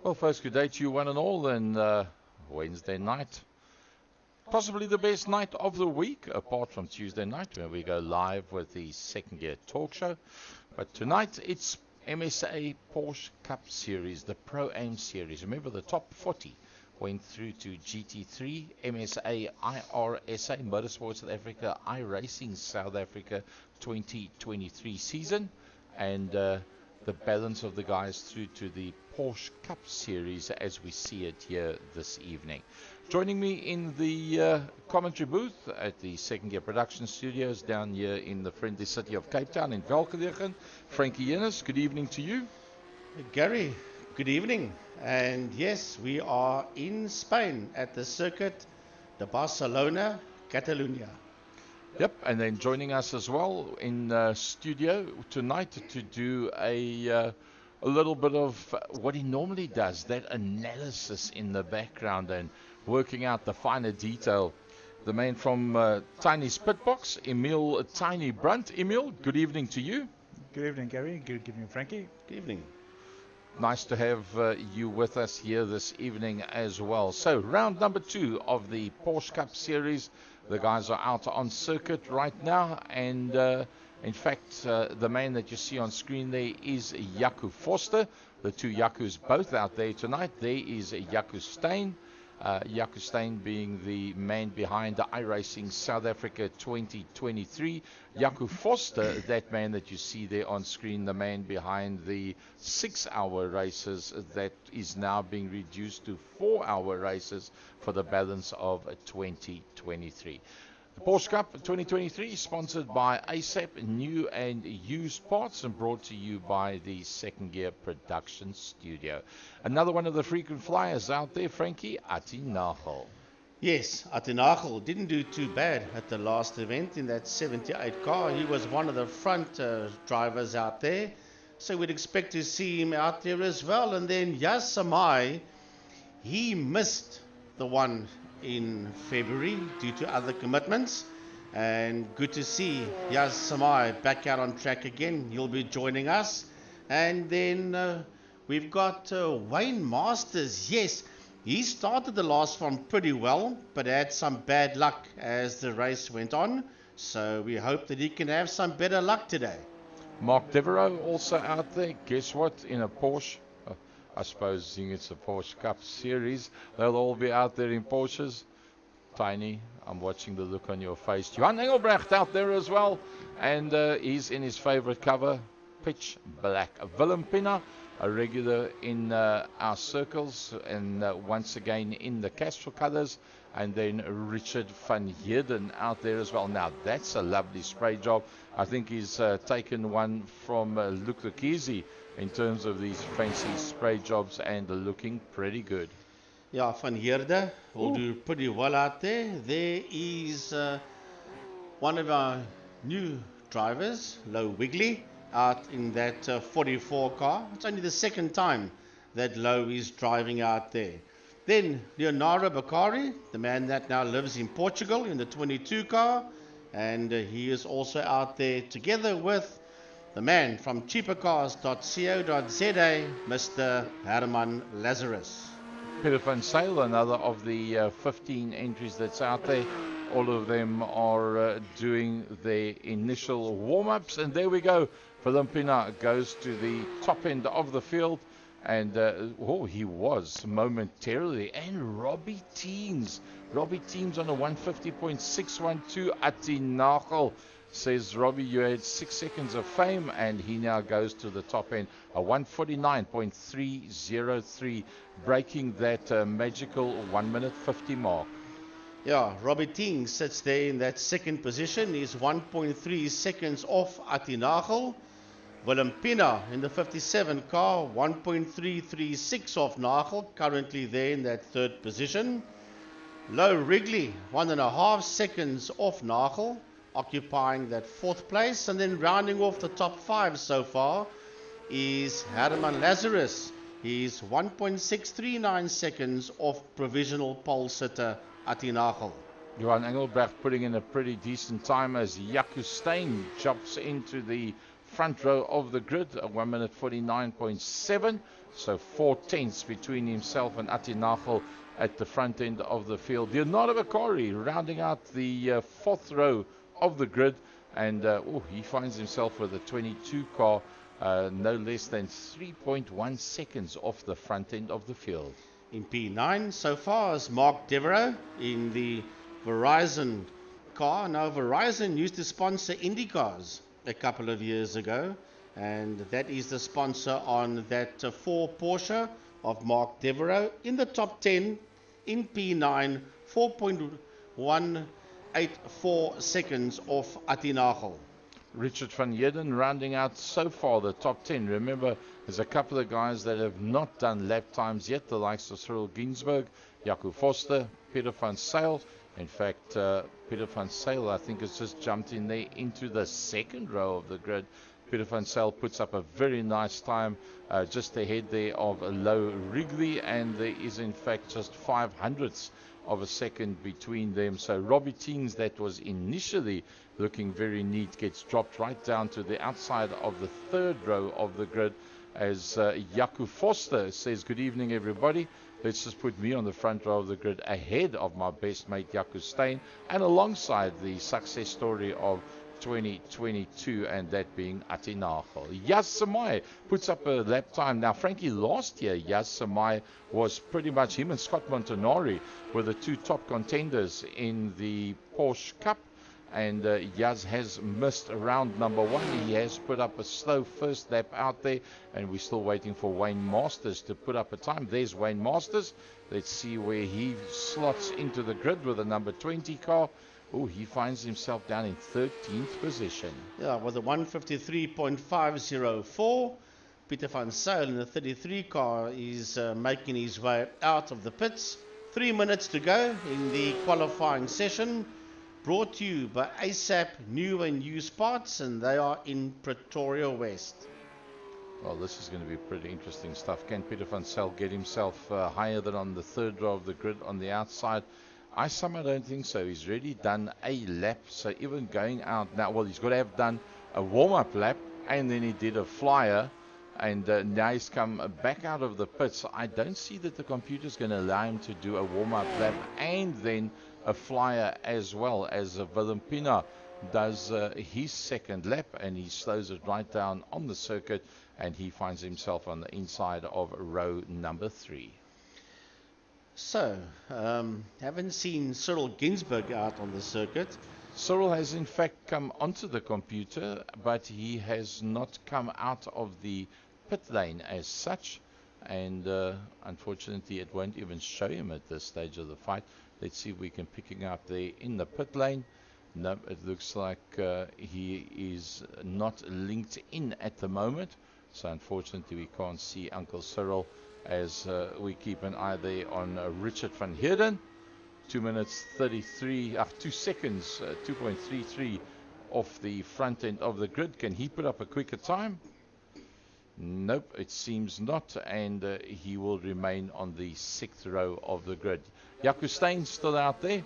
Well, folks, good day to you one and all, and Wednesday night. Possibly the best night of the week, apart from Tuesday night, where we go live with the second gear talk show. But tonight, it's MSA Porsche Cup Series, the Pro-Am Series. Remember, the top 40 went through to GT3, MSA, iRSA, Motorsport South Africa, iRacing South Africa 2023 season, and the balance of the guys through to the Porsche Cup Series as we see it here this evening. Joining me in the commentary booth at the Second Gear Production Studios down here in the friendly city of Cape Town in Velkelegen, Frankie Yennis, good evening to you. Gary, good evening. And yes, we are in Spain at the Circuit de Barcelona-Catalunya. Yep, and then joining us as well in studio tonight to do a little bit of what he normally does, that analysis in the background and working out the finer detail. The man from Tiny's Pitbox, Emil Tiny Brunt. Emil, good evening to you. Good evening, Gary. Good evening, Frankie. Good evening. Nice to have you with us here this evening as well. So, round number 2 of the Porsche Cup Series. The guys are out on circuit right now, and in fact, the man that you see on screen there is Jaco Forster. The two Jacos both out there tonight. There is Jaco Steyn. Jaco Steyn being the man behind the iRacing South Africa 2023. Jaco Forster, that man that you see there on screen, the man behind the 6-hour races that is now being reduced to 4-hour races for the balance of 2023. The Porsche Cup 2023 is sponsored by ASAP, new and used parts, and brought to you by the Second Gear Production Studio. Another one of the frequent flyers out there, Frankie, Ati Nagel. Yes, Ati Nagel didn't do too bad at the last event in that 78 car. He was one of the front drivers out there, so we'd expect to see him out there as well. And then Yas Samai, he missed the one in February due to other commitments, and good to see Yas Samai back out on track again. He'll be joining us. And then we've got Wayne Masters. Yes, he started the last one pretty well, but had some bad luck as the race went on, so we hope that he can have some better luck today. Mark Devereaux also out there. Guess what? In a Porsche. I suppose seeing it's a Porsche Cup Series, they'll all be out there in Porsches. Tiny, I'm watching the look on your face. Johan Engelbrecht out there as well, and he's in his favorite cover, pitch black. Willem Pina, a regular in our circles, and once again in the Castro colors. And then Richard van Heerden out there as well. Now that's a lovely spray job. I think he's taken one from Luc Lekizi in terms of these fancy spray jobs, and looking pretty good. Yeah, Van Heerden will do pretty well out there. There is one of our new drivers, Lo Wigley, out in that 44 car. It's only the second time that Lo is driving out there. Then Leonardo Bakari, the man that now lives in Portugal in the 22 car, and he is also out there together with the man from cheapercars.co.za, Mr. Herman Lazarus. Peter van Sale, another of the 15 entries that's out there. All of them are doing their initial warm-ups, and there we go. Willem Pina goes to the top end of the field. And he was momentarily. And Robbie Teams on a 150.612. Ati Nagel says, Robbie, you had 6 seconds of fame, and he now goes to the top end, a 149.303, breaking that magical 1 minute 50 mark. Yeah, Robbie Ting sits there in that second position. He's 1.3 seconds off Ati Nagel. Willem Pina in the 57 car, 1.336 off Nagel, currently there in that third position. Lo Wrigley, 1.5 seconds off Nagel, occupying that fourth place. And then rounding off the top 5 so far is Herman Lazarus. He's 1.639 seconds off provisional pole sitter Ati Nagel. Johan Engelbrecht putting in a pretty decent time as Jaco Steyn jumps into the front row of the grid, 1 minute 49.7. So 4/10 between himself and Atinachel at the front end of the field. Leonardo Bakari rounding out the fourth row of the grid, and he finds himself with a 22 car, no less than 3.1 seconds off the front end of the field. In P9 so far is Mark Devereaux in the Verizon car. Now Verizon used to sponsor IndyCars a couple of years ago, and that is the sponsor on that 4 Porsche of Mark Devereaux in the top 10 in P9, 4.184 seconds off Atinachel. Richard van Heerden rounding out so far the top 10. Remember, there's a couple of guys that have not done lap times yet, the likes of Cyril Ginsberg, Jaco Foster, Peter van Zyl. In fact, Peter van Zyl, I think, has just jumped in there into the second row of the grid. Peter van Zyl puts up a very nice time just ahead there of Low Wrigley, and there is in fact just 0.05 of a second between them. So Robbie Teens, that was initially looking very neat, gets dropped right down to the outside of the third row of the grid as Jaco Foster says, good evening everybody, let's just put me on the front row of the grid ahead of my best mate Jaco Steyn, and alongside the success story of 2022, and that being Atinachel. Yas Samai puts up a lap time. Now, Frankie, last year, Yas Samai was pretty much, him and Scott Montanari were the two top contenders in the Porsche Cup, and Yas has missed round number 1. He has put up a slow first lap out there, and we're still waiting for Wayne Masters to put up a time. There's Wayne Masters. Let's see where he slots into the grid with a number 20 car. Oh, he finds himself down in 13th position. Yeah, with a 153.504. Peter van Zyl in the 33 car is making his way out of the pits. 3 minutes to go in the qualifying session. Brought to you by ASAP New and Used Parts, and they are in Pretoria West. Well, this is going to be pretty interesting stuff. Can Peter van Zyl get himself higher than on the third row of the grid on the outside? I somehow don't think so. He's already done a lap, so even going out now, well, he's got to have done a warm-up lap, and then he did a flyer, and now he's come back out of the pits. I don't see that the computer's going to allow him to do a warm-up lap and then a flyer as well, as Willem Pina does his second lap, and he slows it right down on the circuit, and he finds himself on the inside of row number 3. So, haven't seen Cyril Ginsberg out on the circuit. Cyril has in fact come onto the computer, but he has not come out of the pit lane as such, and unfortunately it won't even show him at this stage of the fight. Let's see if we can pick him up there in the pit lane. No, it looks like he is not linked in at the moment, so unfortunately we can't see Uncle Cyril, as we keep an eye there on Richard van Heerden. 2 minutes 33, 2 seconds, 2.33 off the front end of the grid. Can he put up a quicker time? Nope, it seems not, and he will remain on the 6th row of the grid. Jaco Steyn still out there.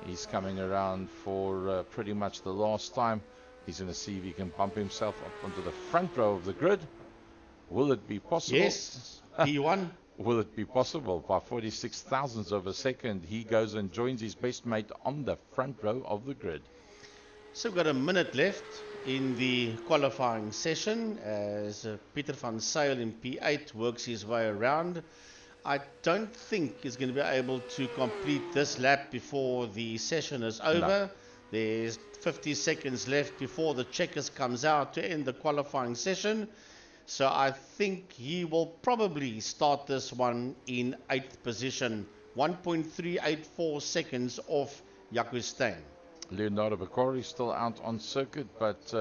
He's coming around for pretty much the last time. He's going to see if he can bump himself up onto the front row of the grid. Will it be possible? Yes. P1. Will it be possible? By 46 thousandths of a second, he goes and joins his best mate on the front row of the grid. So we've got a minute left in the qualifying session as Peter van Zyl in P8 works his way around. I don't think he's going to be able to complete this lap before the session is over. No. There's 50 seconds left before the checkers comes out to end the qualifying session. So I think he will probably start this one in 8th position, 1.384 seconds off Jaco Steyn. Leonardo Bakari still out on circuit, but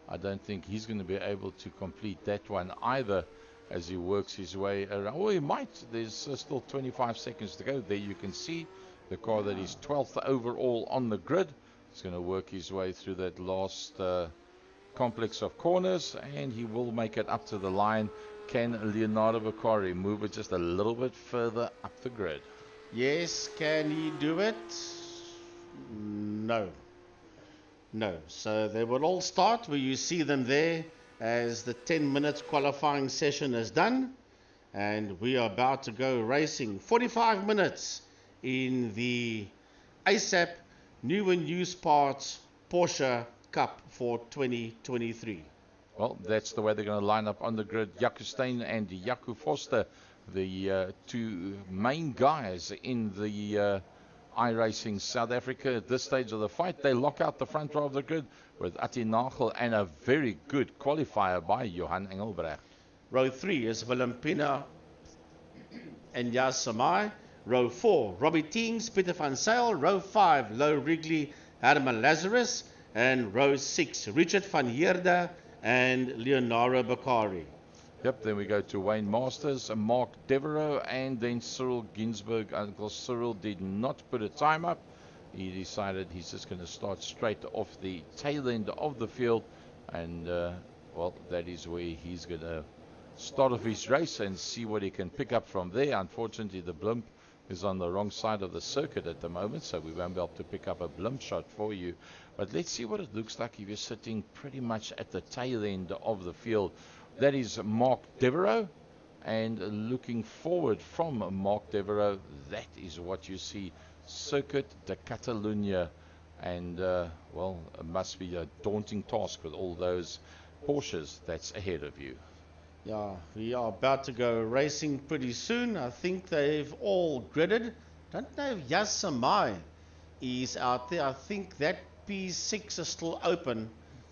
I don't think he's going to be able to complete that one either as he works his way around. Oh, he might. There's still 25 seconds to go. There you can see the car that is 12th overall on the grid. He's going to work his way through that last complex of corners, and he will make it up to the line. Can Leonardo Bakari move it just a little bit further up the grid? Yes. Can he do it? No. So they will all start where you see them there as the 10 minutes qualifying session is done. And we are about to go racing 45 minutes in the ASAP New and Used Parts Porsche Cup for 2023. Well, that's the way they're going to line up on the grid. Jaco Steyn and Jaco Foster, the two main guys in the iRacing South Africa at this stage of the fight. They lock out the front row of the grid with Atti Nagel and a very good qualifier by Johan Engelbrecht. Row 3 is Willem Pina and Jas Samai. Row 4, Robbie Teings, Pieter van Zyl. Row 5, Lou Wrigley, Herman Lazarus. And row 6, Richard van Heerden and Leonardo Bakari. Yep, then we go to Wayne Masters, Mark Devereaux, and then Cyril Ginsberg. Uncle Cyril did not put a time up. He decided he's just going to start straight off the tail end of the field. And, well, that is where he's going to start off his race and see what he can pick up from there. Unfortunately, the blimp is on the wrong side of the circuit at the moment, so we won't be able to pick up a blimp shot for you. But let's see what it looks like if you're sitting pretty much at the tail end of the field. That is Mark Devereaux, and looking forward from Mark Devereaux, that is what you see, Circuit de Catalunya. And, well, it must be a daunting task with all those Porsches that's ahead of you. Yeah, we are about to go racing pretty soon. I think they've all gridded. Don't know if Jas Samai is out there. I think that P6 is still open.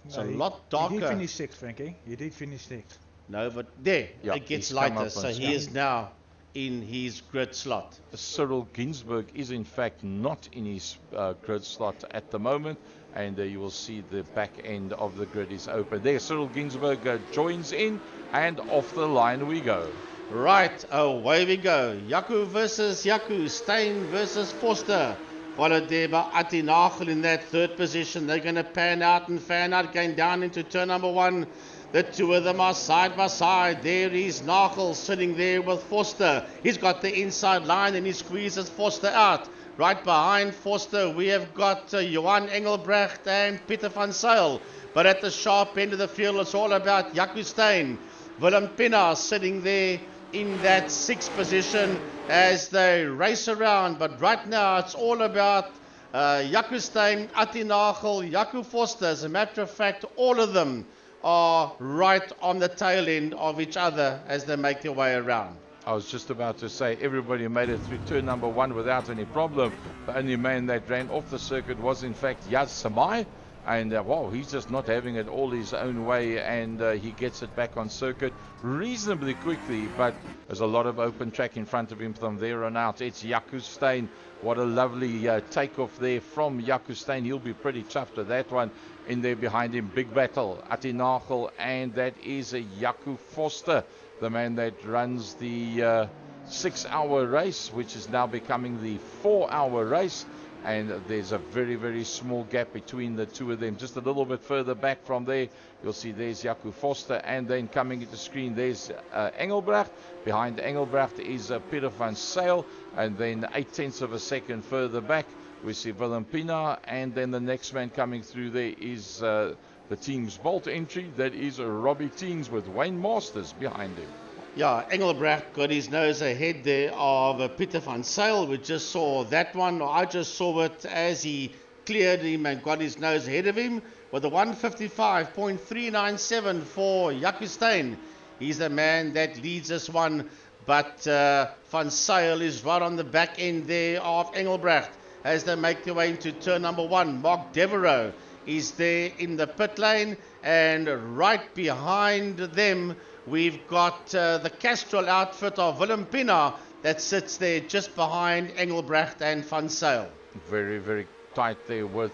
It's a lot darker. He did finish 6th, Frankie. He did finish 6th. No, but there, yeah, it gets lighter. So he is now in his grid slot. Cyril Ginsberg is in fact not in his grid slot at the moment. And you will see the back end of the grid is open. There, Cyril Ginsberg joins in, and off the line we go. Right, away we go. Jaco versus Jaco, Steyn versus Foster. Followed there by Atti Nagel in that third position. They're going to pan out and fan out, going down into turn number 1. The two of them are side by side. There is Nagel sitting there with Foster. He's got the inside line and he squeezes Foster out. Right behind Foster, we have got Johan Engelbrecht and Pieter van Zyl. But at the sharp end of the field, it's all about Jaco Steyn. Willem Pina sitting there in that 6th position as they race around. But right now, it's all about Jaco Steyn, Atti Nagel, Jaco Foster. As a matter of fact, all of them are right on the tail end of each other as they make their way around. I was just about to say everybody made it through turn number 1 without any problem. The only man that ran off the circuit was in fact Jas Samai. And wow, he's just not having it all his own way, and he gets it back on circuit reasonably quickly, but there's a lot of open track in front of him from there on out. It's Jaco Steyn. What a lovely takeoff there from Jaco Steyn. He'll be pretty chuffed with that one. In there behind him, big battle, Atti Nagel, and that is Jaco Foster, the man that runs the 6-hour race, which is now becoming the 4-hour race. And there's a very, very small gap between the two of them. Just a little bit further back from there, you'll see there's Jaco Foster. And then coming into screen, there's Engelbrecht. Behind Engelbrecht is Pieter van Zyl. And then 0.8 of a second further back, we see Willem Pina. And then the next man coming through there is the team's Bolt entry. That is Robbie Teings with Wayne Masters behind him. Yeah, Engelbrecht got his nose ahead there of Pieter van Zyl. We just saw that one. I just saw it as he cleared him and got his nose ahead of him with a 155.397 for Jaco Steyn. He's the man that leads this one, but van Zyl is right on the back end there of Engelbrecht as they make their way into turn number 1. Mark Devereaux is there in the pit lane, and right behind them we've got the Castrol outfit of Willem Pina that sits there just behind Engelbrecht and van Zyl. Very, very tight there with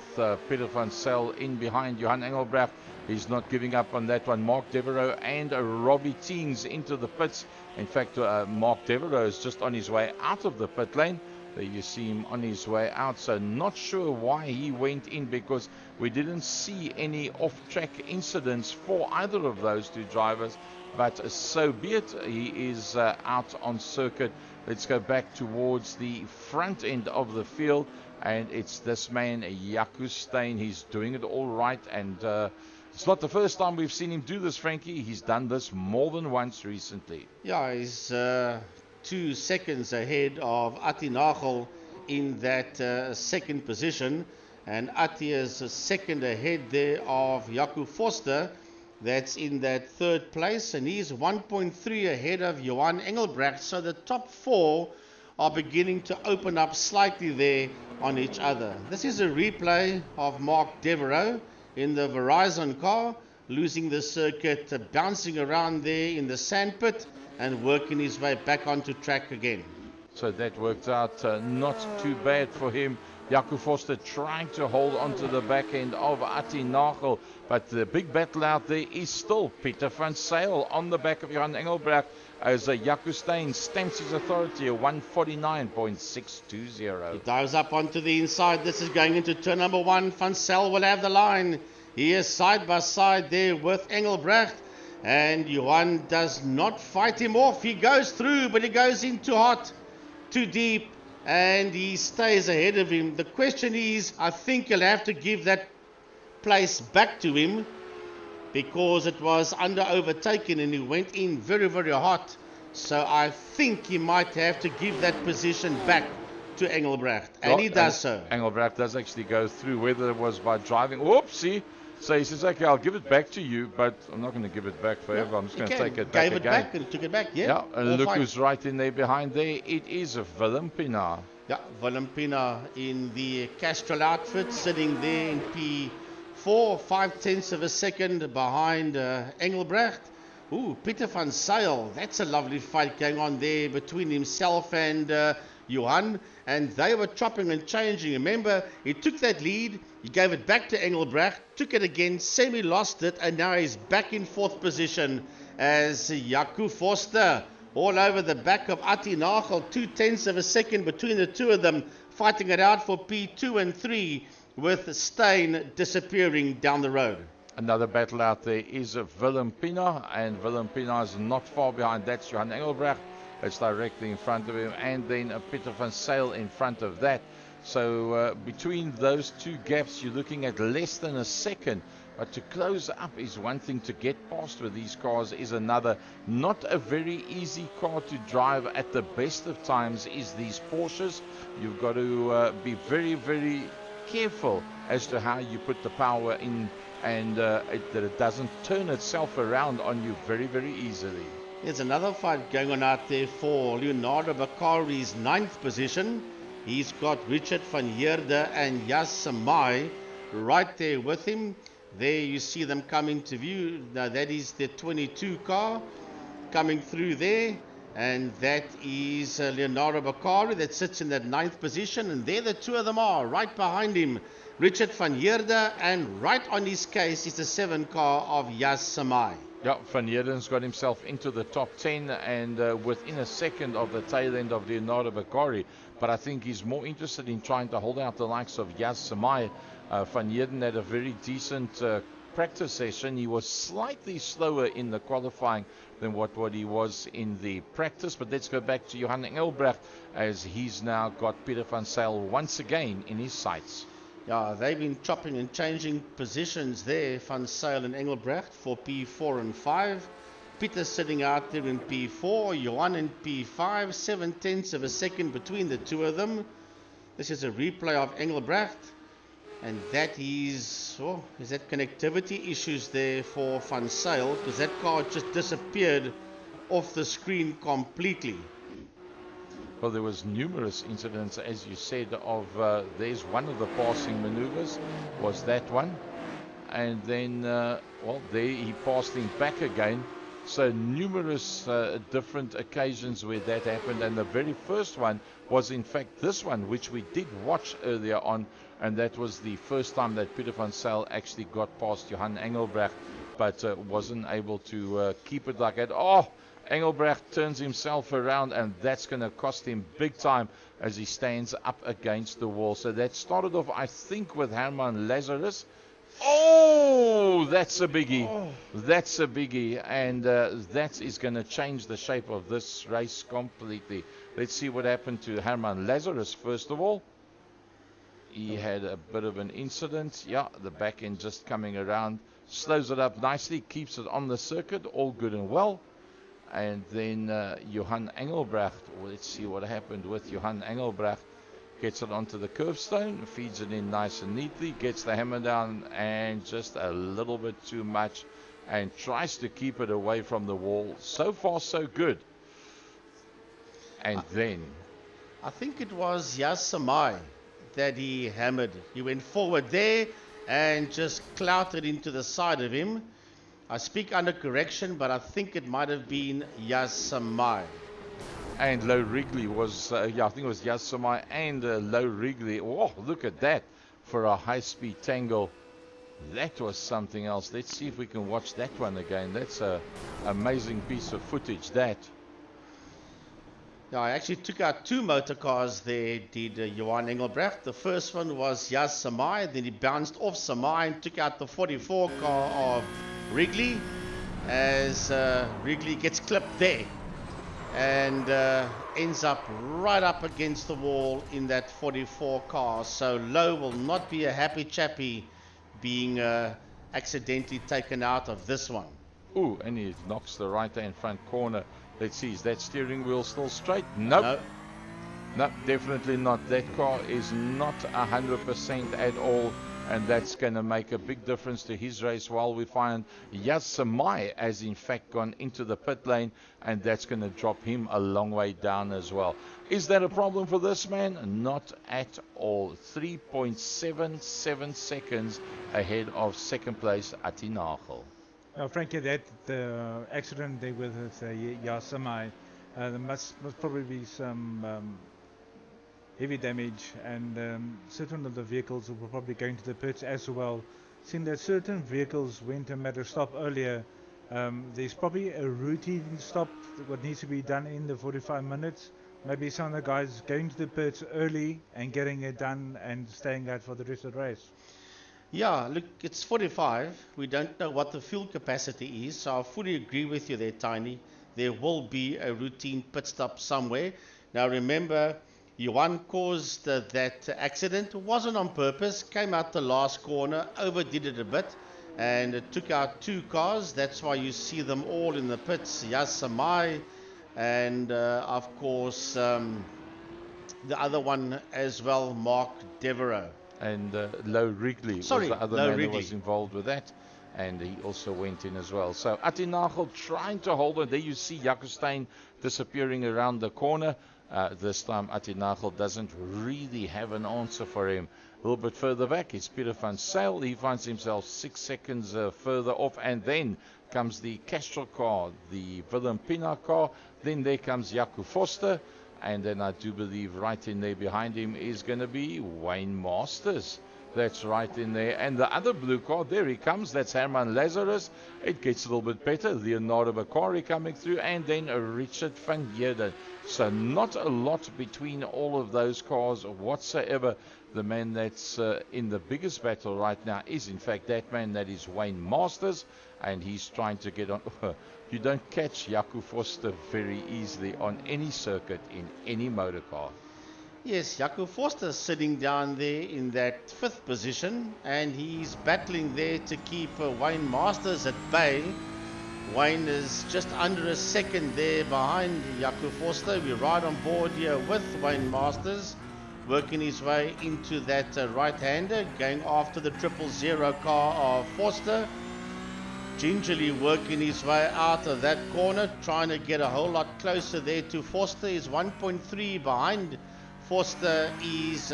Pieter van Zyl in behind Johan Engelbrecht. He's not giving up on that one. Mark Devereaux and Robbie Teings into the pits. In fact, Mark Devereaux is just on his way out of the pit lane. There you see him on his way out. So not sure why he went in, because we didn't see any off-track incidents for either of those two drivers. But so be it. He is out on circuit. Let's go back towards the front end of the field. and it's this man, Jaco Steyn. He's doing it all right, and it's not the first time we've seen him do this, Frankie. He's done this more than once recently. Yeah, he's 2 seconds ahead of Atti Nagel in that second position, and Atti is a second ahead there of Jaco Forster. That's in that third place, and he's 1.3 ahead of Johan Engelbrecht. So the top 4 are beginning to open up slightly there on each other. This is a replay of Mark Devereaux in the Verizon car, losing the circuit, bouncing around there in the sandpit and working his way back onto track again. So that worked out not too bad for him. Jaco Forster trying to hold on to the back end of Atti Nagel, but the big battle out there is still Peter van Zyl on the back of Johan Engelbrecht as Jaco Steyn stamps his authority at 149.620. He dives up onto the inside. This is going into turn number 1. Van Zyl will have the line. He is side by side there with Engelbrecht, and Johan does not fight him off. He goes through, but he goes in too hot, too deep, and he stays ahead of him. The question is, I think he'll have to give that place back to him because it was under overtaken and he went in very, very hot. So I think he might have to give that position back to Engelbrecht, and he does so. Engelbrecht does actually go through, whether it was by driving. Whoopsie! So he says, okay, I'll give it back to you, but I'm not going to give it back forever. I'm just going to take it back again. Gave it back and took it back, yeah. And look who's right in there behind there. It is Willem Pinaar. Yeah, Willem Pinaar in the Castrol outfit, sitting there in P4, 5/10 of a second behind Engelbrecht. Ooh, Peter van Zyl, that's a lovely fight going on there between himself and Johan, and they were chopping and changing. Remember, he took that lead, he gave it back to Engelbrecht, took it again, semi-lost it, and now he's back in 4th position as Jaco Forster all over the back of Atti Nagel, 2/10 of a second between the two of them, fighting it out for P2 and 3, with Steyn disappearing down the road. Another battle out there is Willem Pinaar, and Willem Pinaar is not far behind. That's Johan Engelbrecht. It's directly in front of him, and then Peter van Zyl in front of that. So between those two gaps, you're looking at less than a second. But to close up is one thing, to get past with these cars is another. Not a very easy car to drive at the best of times is these Porsches. You've got to be very, very careful as to how you put the power in, and that it doesn't turn itself around on you very, very easily. There's another fight going on out there for Leonardo Baccari's 9th position. He's got Richard van Heerde and Jas Samai right there with him. There you see them coming to view. Now that is the 22 car coming through there, and that is Leonardo Baccari that sits in that 9th position, and there the two of them are right behind him, Richard van Heerde, and right on his case is the 7 car of Jas Samai. Yeah, Van Heerden's got himself into the top 10 and within a second of the tail end of Leonardo Baccari. But I think he's more interested in trying to hold out the likes of Jas Samai. Van Heerden had a very decent practice session. He was slightly slower in the qualifying than what he was in the practice. But let's go back to Johan Engelbrecht, as he's now got Peter van Zyl once again in his sights. Yeah, they've been chopping and changing positions there, Van Zyl and Engelbrecht, for P4 and 5. Peter sitting out there in P4, Johan in P5, 7/10 of a second between the two of them. This is a replay of Engelbrecht, and that is that connectivity issues there for Van Zyl, because that car just disappeared off the screen completely. Well, there was numerous incidents, as you said, of there's one of the passing maneuvers, was that one. And then, there he passed him back again. So numerous different occasions where that happened. And the very first one was, in fact, this one, which we did watch earlier on. And that was the first time that Peter van Zyl actually got past Johan Engelbrecht, but wasn't able to keep it like that. Engelbrecht turns himself around, and that's going to cost him big time as he stands up against the wall. So that started off, I think, with Herman Lazarus. Oh, that's a biggie. That's a biggie, and that is going to change the shape of this race completely. Let's see what happened to Herman Lazarus first of all. he had a bit of an incident. Yeah, the back end just coming around, slows it up nicely, keeps it on the circuit, all good and well. And then Johan Engelbrecht, let's see what happened with Johan Engelbrecht. Gets it onto the curbstone, feeds it in nice and neatly, gets the hammer down and just a little bit too much, and tries to keep it away from the wall. So far, so good. And then I think it was Yasamai that he hammered. He went forward there and just clouted into the side of him. I speak under correction, but I think it might have been Yasamai. And Low Wrigley was, I think it was Yasamai and Low Wrigley. Oh, look at that for a high-speed tangle. That was something else. Let's see if we can watch that one again. That's an amazing piece of footage, that. Now, I actually took out two motor cars there, did Johan Engelbrecht. The first one was Jas Samai, then he bounced off Samai and took out the 44 car of Wrigley, as Wrigley gets clipped there and ends up right up against the wall in that 44 car. So Low will not be a happy chappy being accidentally taken out of this one. Ooh, and he knocks the right-hand front corner. Let's see, is that steering wheel still straight? Nope. No, definitely not. That car is not 100% at all, and that's going to make a big difference to his race, while we find Yasamai has in fact gone into the pit lane, and that's going to drop him a long way down as well. Is that a problem for this man? Not at all. 3.77 seconds ahead of second place Atinagel. Frankie, that the accident there with Yasamai, there must probably be some heavy damage, and certain of the vehicles were probably going to the pits as well. Seeing that certain vehicles went and made a stop earlier, there's probably a routine stop what needs to be done in the 45 minutes. Maybe some of the guys going to the pits early and getting it done and staying out for the rest of the race. Yeah, look, it's 45. We don't know what the fuel capacity is, so I fully agree with you there, Tiny. There will be a routine pit stop somewhere. Now remember, Johan caused that accident. It wasn't on purpose. Came out the last corner, overdid it a bit, and it took out two cars. That's why you see them all in the pits. Yasamai and, of course, the other one as well, Mark Devereaux. And Low Wrigley was the other man who was involved with that, and he also went in as well. So Atinagel trying to hold on. There you see Jaco Steyn disappearing around the corner. This time Atinagel doesn't really have an answer for him. A little bit further back is Peter van Zyl. He finds himself 6 seconds further off, and then comes the Castrol car, the Willem Pina car. Then there comes Jaco Foster. And then I do believe right in there behind him is going to be Wayne Masters. That's right in there. And the other blue car, there he comes. That's Herman Lazarus. It gets a little bit better. Leonardo Bakari coming through. And then Richard van Heerden. So not a lot between all of those cars whatsoever. The man that's in the biggest battle right now is in fact that man. That is Wayne Masters. And he's trying to get on. You don't catch Jaco Foster very easily on any circuit in any motor car. Yes, Jaco Foster sitting down there in that 5th position, and he's battling there to keep Wayne Masters at bay. Wayne is just under a second there behind Jaco Foster. We're right on board here with Wayne Masters, working his way into that right-hander, going after the 000 car of Foster. Gingerly working his way out of that corner, trying to get a whole lot closer there to Foster. Is 1.3 behind Foster is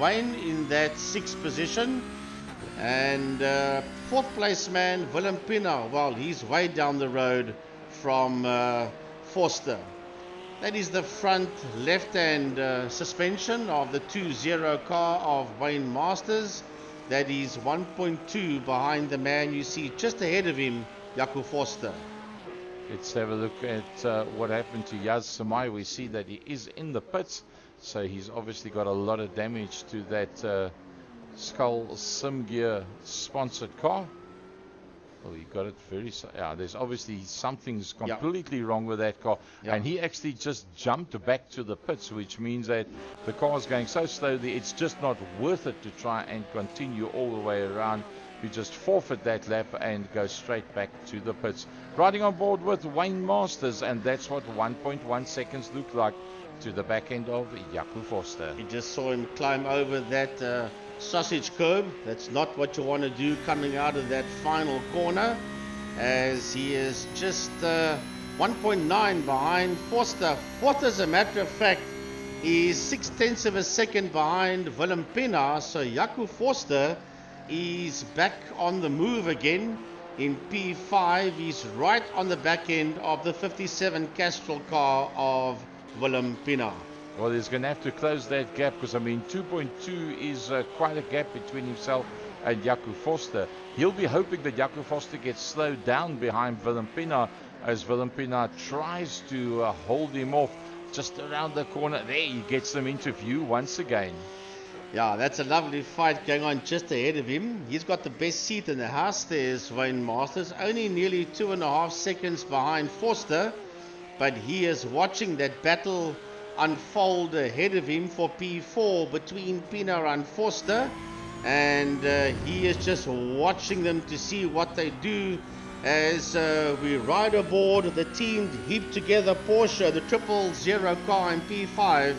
Wayne in that 6th position. And 4th place man, Willem Pina, well, he's way down the road from Foster. That is the front left-hand suspension of the 2.0 car of Wayne Masters. That is 1.2 behind the man you see just ahead of him, Jaco Foster. Let's have a look at what happened to Yaz Samai. We see that he is in the pits, so he's obviously got a lot of damage to that Skull Sim Gear sponsored car. Oh, he got it yeah, there's obviously something's Yeah. completely wrong with that car. Yeah. And he actually just jumped back to the pits, which means that the car's going so slowly, it's just not worth it to try and continue all the way around. You just forfeit that lap and go straight back to the pits. Riding on board with Wayne Masters, and that's what 1.1 seconds looked like to the back end of Jaco Forster. You just saw him climb over that sausage curb. That's not what you want to do coming out of that final corner, as he is just 1.9 behind Forster. Forster, as a matter of fact, is 0.6 of a second behind Willem Pena. So Jaco Forster is back on the move again in P5. He's right on the back end of the 57 Castrol car of Willem Pena. Well, he's going to have to close that gap, because, I mean, 2.2 is quite a gap between himself and Jaco Forster. He'll be hoping that Jaco Forster gets slowed down behind Willem Pena, as Willem Pena tries to hold him off just around the corner. There, he gets them into view once again. Yeah, that's a lovely fight going on just ahead of him. He's got the best seat in the house. There's Wayne Masters, only nearly 2.5 seconds behind Forster, but he is watching that battle unfold ahead of him for P4 between Pena and Forster, and he is just watching them to see what they do as we ride aboard the team heaped together Porsche, the 000 car in P5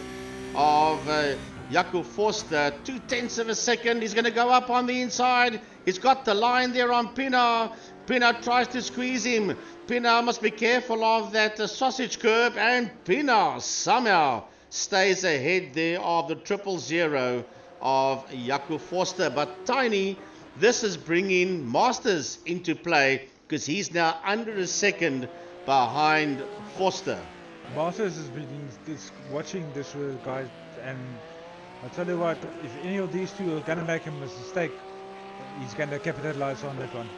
of Jaco Forster. 0.2 of a second. He's going to go up on the inside. He's got the line there on Pena. Pena tries to squeeze him. Pena must be careful of that sausage curb, and Pena somehow stays ahead there of the 000 of Jaco Forster. But Tiny, this is bringing Masters into play, because he's now under a second behind Forster. Masters is watching this guy, and I'll tell you what, if any of these two are going to make a mistake, he's going to capitalize on that one.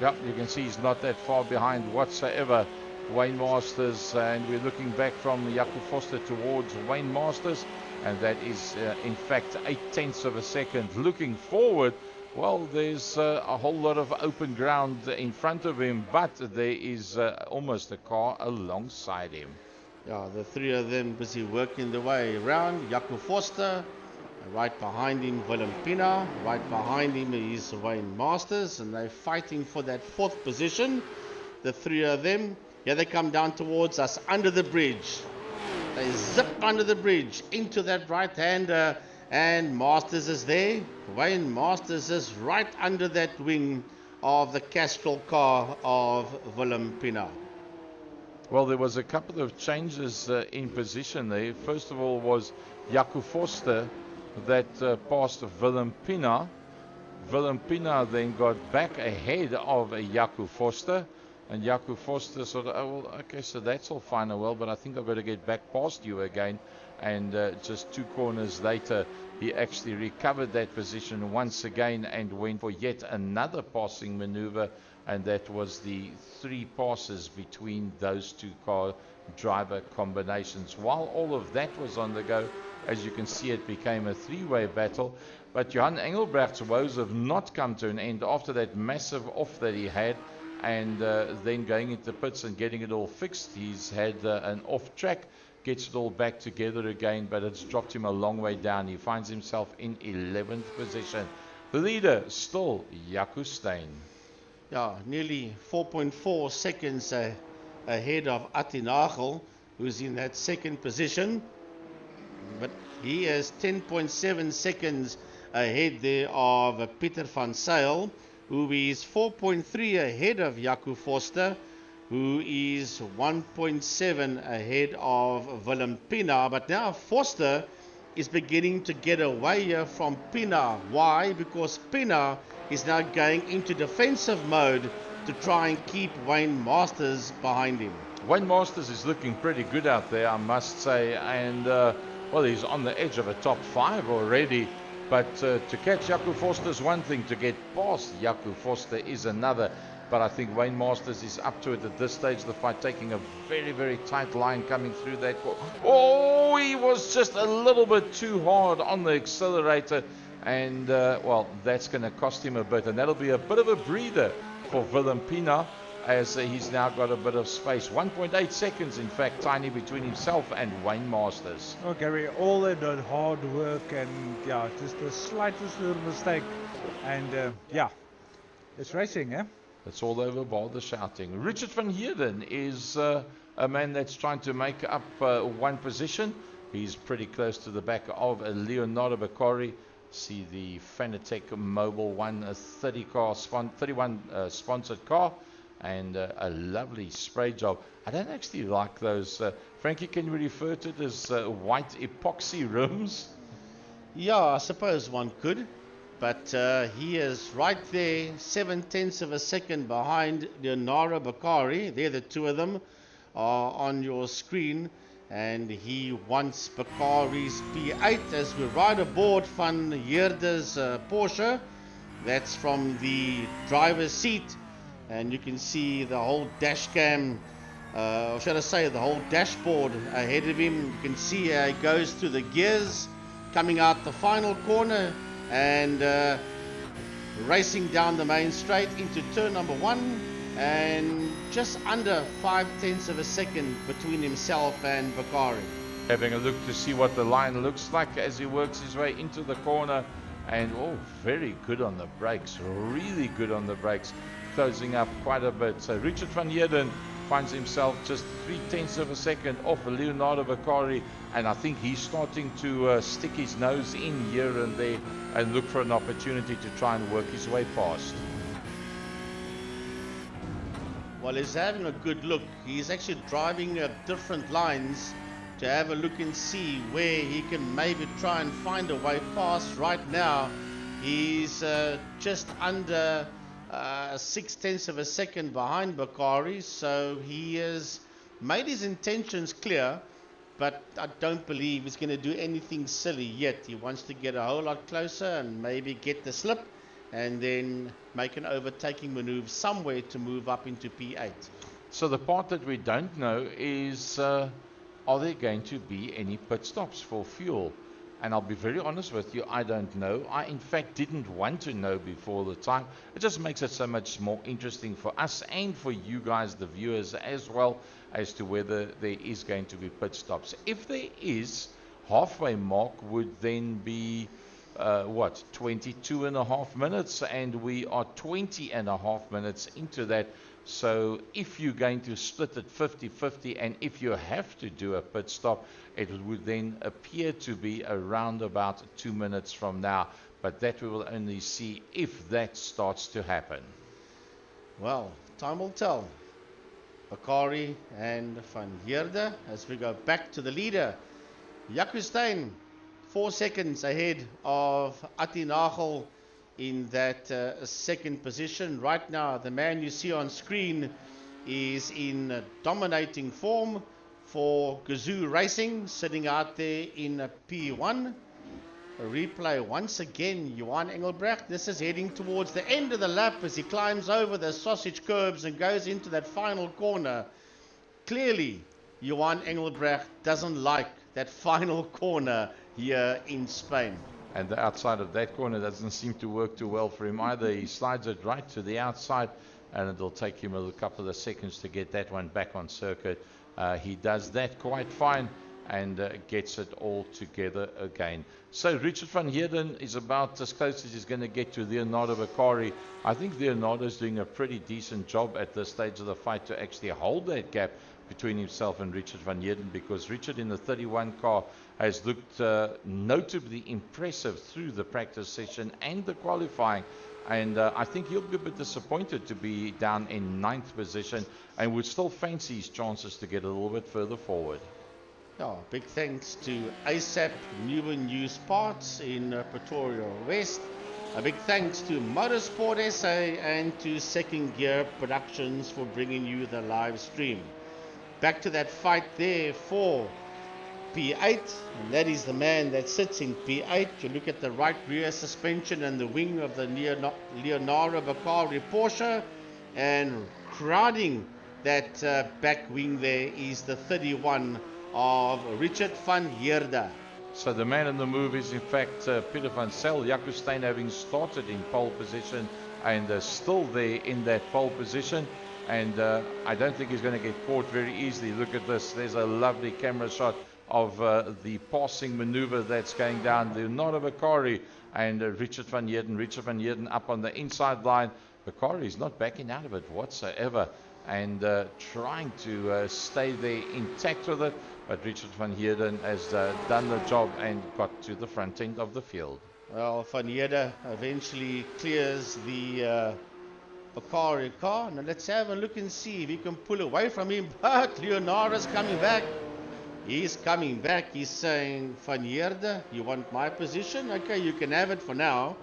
Yep, you can see he's not that far behind whatsoever, Wayne Masters, and we're looking back from Jaco Forster towards Wayne Masters, and that is in fact 0.8 of a second. Looking forward, well, there's a whole lot of open ground in front of him, but there is almost a car alongside him. Yeah, the three of them busy working their way around. Jaco Forster, right behind him Willem Pena, right behind him is Wayne Masters, and they're fighting for that fourth position. The three of them, here they come down towards us under the bridge. They zip under the bridge into that right-hander, and Masters is there. Wayne Masters is right under that wing of the Castrol car of Willem Pena. Well, there was a couple of changes in position there. First of all was Jaco Forster that passed Willem Pena. Willem Pena then got back ahead of Jaco Forster, and Jaco Forster sort of, oh, well, okay, so that's all fine and well, but I think I've got to get back past you again. And just 2 corners later, he actually recovered that position once again and went for yet another passing maneuver, and that was the 3 passes between those 2 car driver combinations. While all of that was on the go, as you can see, it became a 3-way battle, but Johan Engelbrecht's woes have not come to an end after that massive off that he had, and then going into pits and getting it all fixed. He's had an off track, gets it all back together again, but it's dropped him a long way down. He finds himself in 11th position. The leader still Jaco Steyn. Yeah, nearly 4.4 seconds ahead of Attinagel, who's in that second position. But he is 10.7 seconds ahead there of Pieter van Zyl, who is 4.3 ahead of Jaco Forster, who is 1.7 ahead of Willem Pena. But now Forster is beginning to get away here from Pena. Why? Because Pena is now going into defensive mode to try and keep Wayne Masters behind him. Wayne Masters is looking pretty good out there, I must say, and well, he's on the edge of a top 5 already. But to catch Jaco Forster is one thing, to get past Jaco Forster is another. But I think Wayne Masters is up to it at this stage of the fight, taking a very, very tight line coming through that. Oh, he was just a little bit too hard on the accelerator. And, well, that's going to cost him a bit. And that'll be a bit of a breather for Willem Pina, as he's now got a bit of space. 1.8 seconds, in fact, tiny between himself and Wayne Masters. Oh, Gary, all that hard work and yeah, just the slightest little mistake, and yeah, it's racing, eh? It's all over bar the shouting. Richard van Heerden is a man that's trying to make up one position. He's pretty close to the back of Leonardo Beccari. See the Fanatec Mobile 1, a 31 sponsored car, and a lovely spray job. I don't actually like those. Frankie, can you refer to it as white epoxy rims? Yeah, I suppose one could. But he is right there, 7/10 of a second behind Leonardo Beccari. There, the two of them are on your screen. And he wants Beccari's P8 as we ride aboard Van Heerden's Porsche. That's from the driver's seat. And you can see the whole dash cam, or should I say the whole dashboard ahead of him. You can see how he goes through the gears, coming out the final corner and racing down the main straight into turn number 1, and just under 5/10 of a second between himself and Beccari. Having a look to see what the line looks like as he works his way into the corner, and oh, very good on the brakes, really good on the brakes, closing up quite a bit. So Richard van Heerden finds himself just 0.3 of a second off Leonardo Beccari, and I think he's starting to stick his nose in here and there and look for an opportunity to try and work his way past. Well, he's having a good look. He's actually driving different lines to have a look and see where he can maybe try and find a way past. Right now, he's just under 0.6 of a second behind Beccari, so he has made his intentions clear, but I don't believe he's going to do anything silly yet. He wants to get a whole lot closer and maybe get the slip and then make an overtaking maneuver somewhere to move up into P8. So the part that we don't know is, are there going to be any pit stops for fuel? And I'll be very honest with you, I don't know. I, in fact, didn't want to know before the time. It just makes it so much more interesting for us and for you guys, the viewers, as well, as to whether there is going to be pit stops. If there is, halfway mark would then be, 22.5 minutes, and we are 20.5 minutes into that. So if you're going to split it 50-50, and if you have to do a pit stop, it would then appear to be around about 2 minutes from now. But that we will only see if that starts to happen. Well, time will tell. Beccari and Van Heerden as we go back to the leader. Jaco Steyn, 4 seconds ahead of Atti Nagel in that second position. Right now, the man you see on screen is in dominating form for Gazoo Racing, sitting out there in P1. A replay once again, Johan Engelbrecht. This is heading towards the end of the lap as he climbs over the sausage curbs and goes into that final corner. Clearly, Johan Engelbrecht doesn't like that final corner here in Spain. And the outside of that corner doesn't seem to work too well for him either. He slides it right to the outside, and it'll take him a couple of seconds to get that one back on circuit. He does that quite fine and gets it all together again. So Richard van Heerden is about as close as he's going to get to Leonardo Beccari. I think Leonardo's doing a pretty decent job at this stage of the fight to actually hold that gap between himself and Richard van Heerden, because Richard in the 31 car has looked notably impressive through the practice session and the qualifying, and I think he'll be a bit disappointed to be down in 9th position and would still fancy his chances to get a little bit further forward. Yeah, big thanks to ASAP New and Used Parts in Pretoria West. A big thanks to Motorsport SA and to Second Gear Productions for bringing you the live stream. Back to that fight there for P8, and that is the man that sits in P8. You look at the right rear suspension and the wing of the Leonardo Beccari Porsche, and crowding that back wing there is the 31 of Richard van Heerden. So the man in the move is in fact Peter van Zyl. Jaco Steyn having started in pole position and still there in that pole position. And I don't think he's going to get caught very easily. Look at this. There's a lovely camera shot of the passing maneuver that's going down. Leonardo Beccari and Richard van Heerden. Richard van Heerden up on the inside line. Beccari is not backing out of it whatsoever, and trying to stay there intact with it. But Richard van Heerden has done the job and got to the front end of the field. Well, van Heerden eventually clears the Beccari car. Now let's have a look and see if he can pull away from him. But Leonardo's coming back. He's coming back. He's saying, Van Heerden, you want my position? Okay, you can have it for now.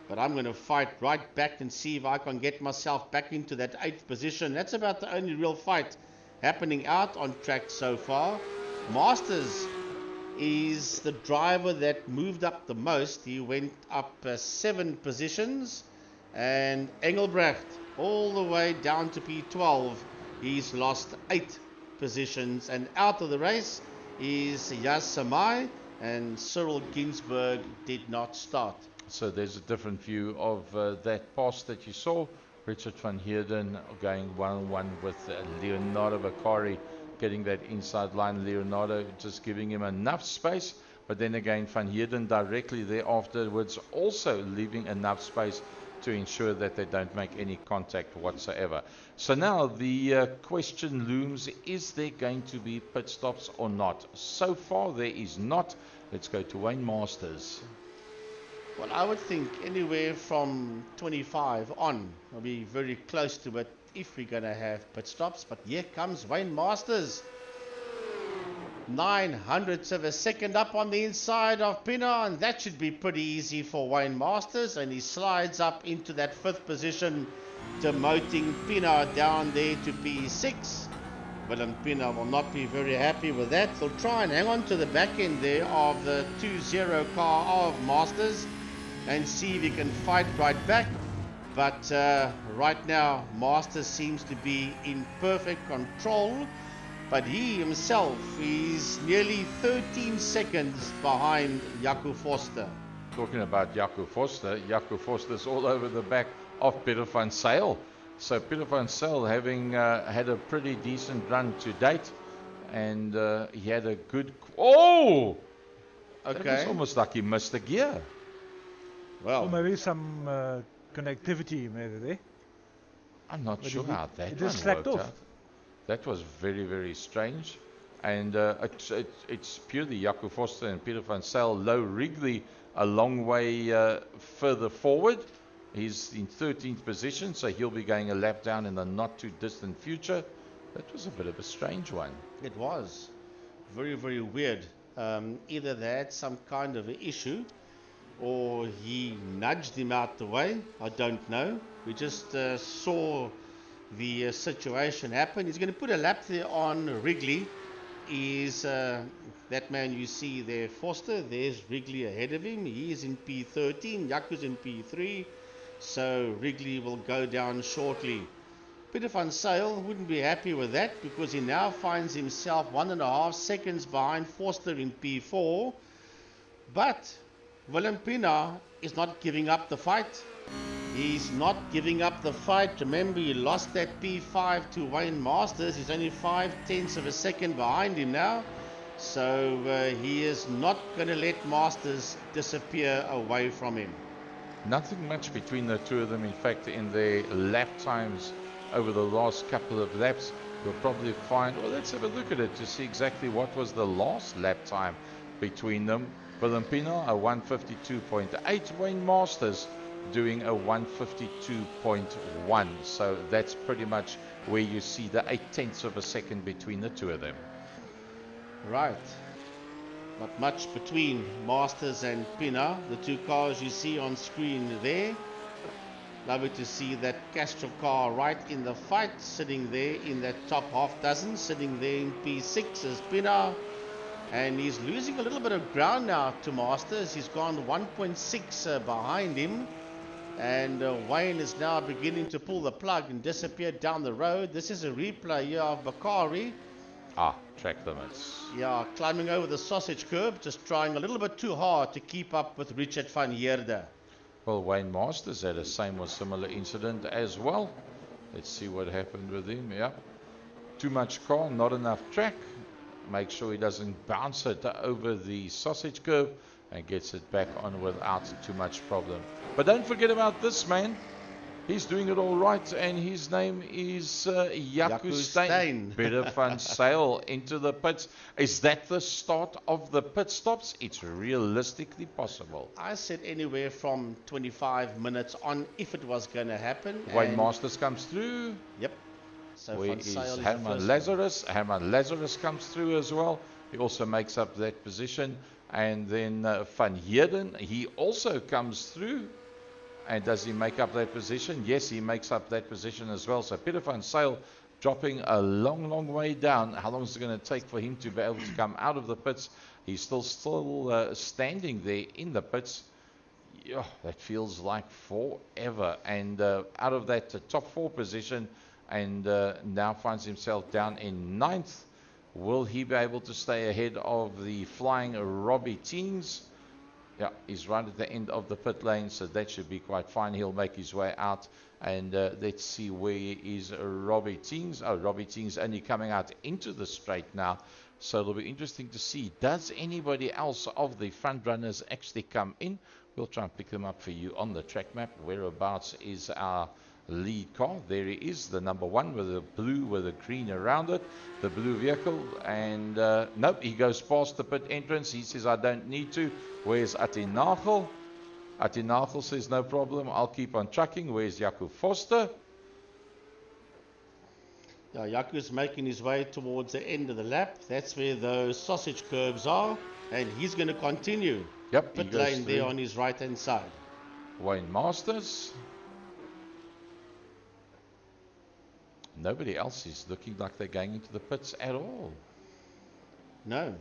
But I'm going to fight right back and see if I can get myself back into that 8th position. That's about the only real fight happening out on track so far. Masters is the driver that moved up the most. He went up 7 positions. And Engelbrecht all the way down to P12. He's lost 8 positions. And out of the race is Yasamai, and Cyril Ginsberg did not start. So there's a different view of that pass that you saw. Richard van Heerden going one-on-one with Leonardo Beccari, getting that inside line. Leonardo just giving him enough space, but then again Van Heerden directly there afterwards also leaving enough space to ensure that they don't make any contact whatsoever. So now the question looms, is there going to be pit stops or not? So far there is not. Let's go to Wayne Masters. Well, I would think anywhere from 25 on will be very close to it if we're going to have pit stops. But here comes Wayne Masters. 900ths of a second up on the inside of Pienaar, and that should be pretty easy for Wayne Masters, and he slides up into that 5th position, demoting Pienaar down there to P6. Willem Pienaar will not be very happy with that. He'll try and hang on to the back end there of the 2-0 car of Masters and see if he can fight right back. But right now Masters seems to be in perfect control. But he himself is nearly 13 seconds behind Jaco Forster. Talking about Jaco Forster's all over the back of Peter van Zyl. So Peter van Zyl having had a pretty decent run to date, and he had a good... Oh! Okay. It was almost like he missed a gear. Well, maybe some connectivity maybe there. I'm not sure how that it one just slacked worked off. out. That was very, very strange. And it's purely Jaco Forster and Peter van Zyl. Low Wrigley a long way further forward. He's in 13th position, so he'll be going a lap down in the not too distant future. That was a bit of a strange one. It was. Very, very weird. Either they had some kind of an issue, or he nudged him out the way. I don't know. We just saw the situation happen. He's going to put a lap there on Wrigley. Is that man you see there, Forster? There's Wrigley ahead of him. He is in P13. Jaco's in P3. So Wrigley will go down shortly. Peter van Zyl wouldn't be happy with that, because he now finds himself 1.5 seconds behind Forster in P4. But Willem Pienaar is not giving up the fight. He's not giving up the fight. Remember, he lost that P5 to Wayne Masters. He's only 0.5 of a second behind him now. So he is not going to let Masters disappear away from him. Nothing much between the two of them. In fact, in their lap times over the last couple of laps, you'll probably find, well, let's have a look at it to see exactly what was the last lap time between them. Willem Pienaar, a 152.8. Wayne Masters doing a 152.1. So that's pretty much where you see the 0.8 of a second between the two of them. Right. Not much between Masters and Pienaar. The two cars you see on screen there. Lovely to see that Castro car right in the fight, sitting there in that top half dozen, sitting there in P6 as Pienaar. And he's losing a little bit of ground now to Masters. He's gone 1.6 behind him. And Wayne is now beginning to pull the plug and disappear down the road. This is a replay here of Beccari. Track limits. Yeah, climbing over the sausage curb, just trying a little bit too hard to keep up with Richard van Heerden. Well, Wayne Masters had a same or similar incident as well. Let's see what happened with him. Yeah, too much car, not enough track. Make sure he doesn't bounce it over the sausage curve and gets it back on without too much problem. But don't forget about this man. He's doing it all right, and his name is Jaco Steyn. Bit of fun sail into the pits. Is that the start of the pit stops? It's realistically possible. I said anywhere from 25 minutes on if it was going to happen. Wayne Masters comes through. Yep. So where is Herman Lazarus? Herman Lazarus comes through as well. He also makes up that position. And then Van Heerden, he also comes through. And does he make up that position? Yes, he makes up that position as well. So Peter van Zyl dropping a long, long way down. How long is it going to take for him to be able to come out of the pits? He's still standing there in the pits. Yeah, that feels like forever. And out of that top 4 position, and now finds himself down in 9th. Will he be able to stay ahead of the flying Robbie Teens? Yeah, he's right at the end of the pit lane, so that should be quite fine. He'll make his way out, and let's see where is Robbie Teens. Oh, Robbie Teens only coming out into the straight now, so it'll be interesting to see. Does anybody else of the front runners actually come in? We'll try and pick them up for you on the track map. Whereabouts is our lead car? There he is, the number 1 with the blue with the green around it, the blue vehicle. And nope, he goes past the pit entrance. He says, I don't need to. Where's Atinagel? Atinagel says, no problem, I'll keep on trucking. Where's Jaco Foster? Yeah, Jaco's making his way towards the end of the lap. That's where those sausage curbs are, and he's going to continue. Yep, pit lane there on his right hand side. Wayne Masters. Nobody else is looking like they're going into the pits at all. No,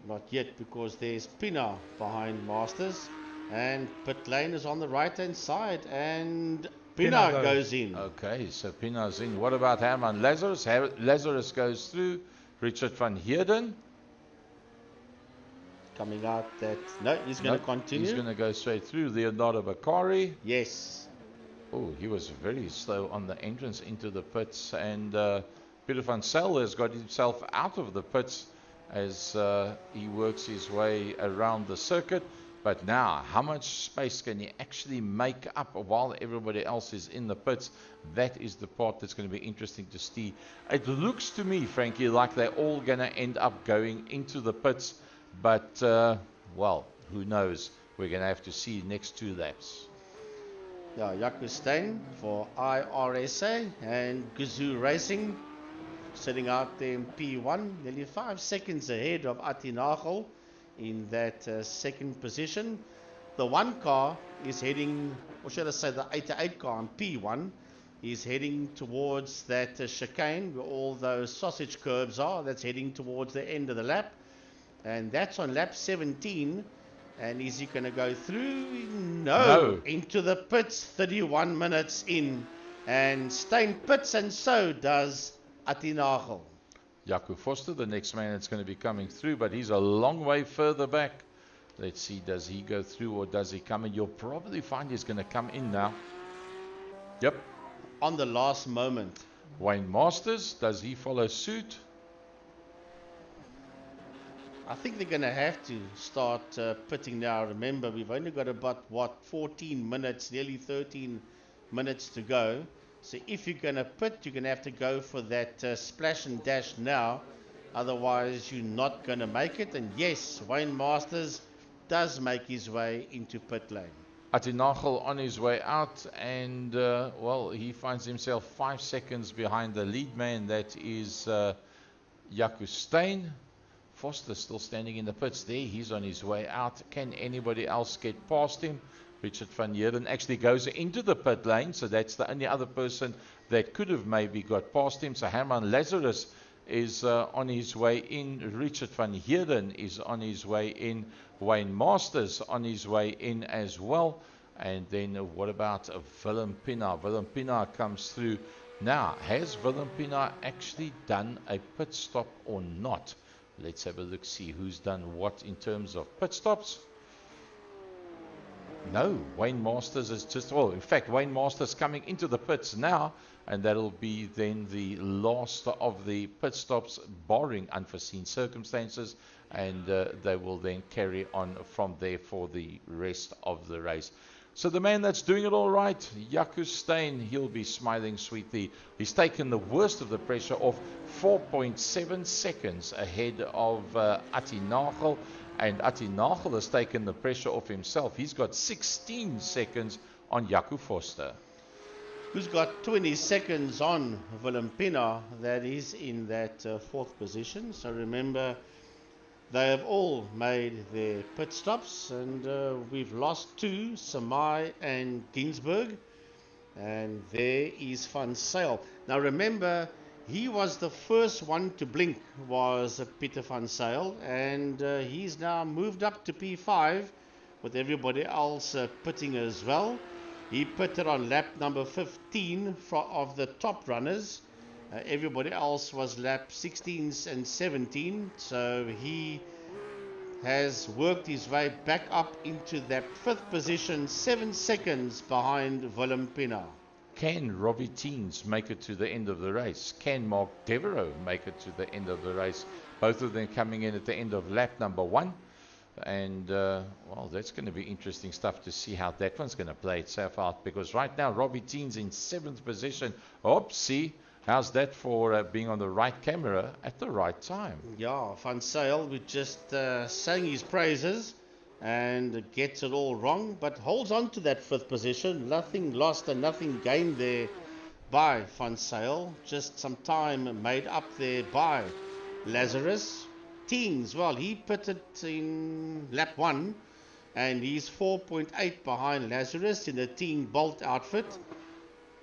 not yet, because there's Pina behind Masters, and pit lane is on the right hand side, and Pina goes in. Okay, so Pina's in. What about Herman Lazarus? Lazarus goes through. Richard van Heerden coming out. That no, he's going to continue. He's going to go straight through. Leonardo Bakari. Yes. Oh, he was very slow on the entrance into the pits, and Peter van Zyl has got himself out of the pits as he works his way around the circuit. But now, how much space can he actually make up while everybody else is in the pits? That is the part that's going to be interesting to see. It looks to me, Frankie, like they're all going to end up going into the pits, but well, who knows? We're going to have to see next 2 laps. Yeah, Jaco Steyn for iRSA and Gazoo Racing sitting out there in P1, nearly 5 seconds ahead of Atinagel in that second position. The 1 car is heading, or should I say the 88 car in P1 is heading towards that chicane where all those sausage curves are. That's heading towards the end of the lap, and that's on lap 17. And is he going to go through? No. Into the pits, 31 minutes in. And Steyn pits, and so does Atinagel. Jaco Foster, the next man that's going to be coming through, but he's a long way further back. Let's see, does he go through or does he come in? You'll probably find he's going to come in now. Yep. On the last moment. Wayne Masters, does he follow suit? I think they're going to have to start pitting now. Remember, we've only got about, 14 minutes, nearly 13 minutes to go. So if you're going to pit, you're going to have to go for that splash and dash now. Otherwise, you're not going to make it. And yes, Wayne Masters does make his way into pit lane. Atinagel on his way out, and well, he finds himself 5 seconds behind the lead man. That is Jaco Steyn. Foster still standing in the pits there. He's on his way out. Can anybody else get past him? Richard van Heerden actually goes into the pit lane, so that's the only other person that could have maybe got past him. So Herman Lazarus is on his way in. Richard van Heerden is on his way in. Wayne Masters on his way in as well. And then what about Willem Pina? Willem Pina comes through. Now, has Willem Pina actually done a pit stop or not? Let's have a look, see who's done what in terms of pit stops. No, Wayne Masters is just, well, in fact, Wayne Masters coming into the pits now, and that'll be then the last of the pit stops, barring unforeseen circumstances, and they will then carry on from there for the rest of the race. So the man that's doing it all right, Jaco Steyn, he'll be smiling sweetly. He's taken the worst of the pressure off, 4.7 seconds ahead of Atti Nagel. And Atti Nagel has taken the pressure off himself. He's got 16 seconds on Jaco Forster. Who's got 20 seconds on Willem Pina, that is in that fourth position. So remember, they have all made their pit stops, and we've lost two, Samai and Ginsberg, and there is Van Zyl. Now remember, he was the first one to blink, was Pieter Van Zyl, and he's now moved up to P5 with everybody else pitting as well. He pitted on lap number 15 of the top runners. Everybody else was lap 16 and 17, so he has worked his way back up into that fifth position, 7 seconds behind Willem Pina. Can Robbie Teens make it to the end of the race? Can Mark Devereaux make it to the end of the race? Both of them coming in at the end of lap number 1. And, well, that's going to be interesting stuff to see how that one's going to play itself out. Because right now, Robbie Teens in 7th position. Oopsie. How's that for being on the right camera at the right time? Yeah, Van Zyl, we just sang his praises and gets it all wrong, but holds on to that 5th position. Nothing lost and nothing gained there by Van Zyl. Just some time made up there by Lazarus. Teens, well, he pitted in lap 1 and he's 4.8 behind Lazarus in the Teen Bolt outfit.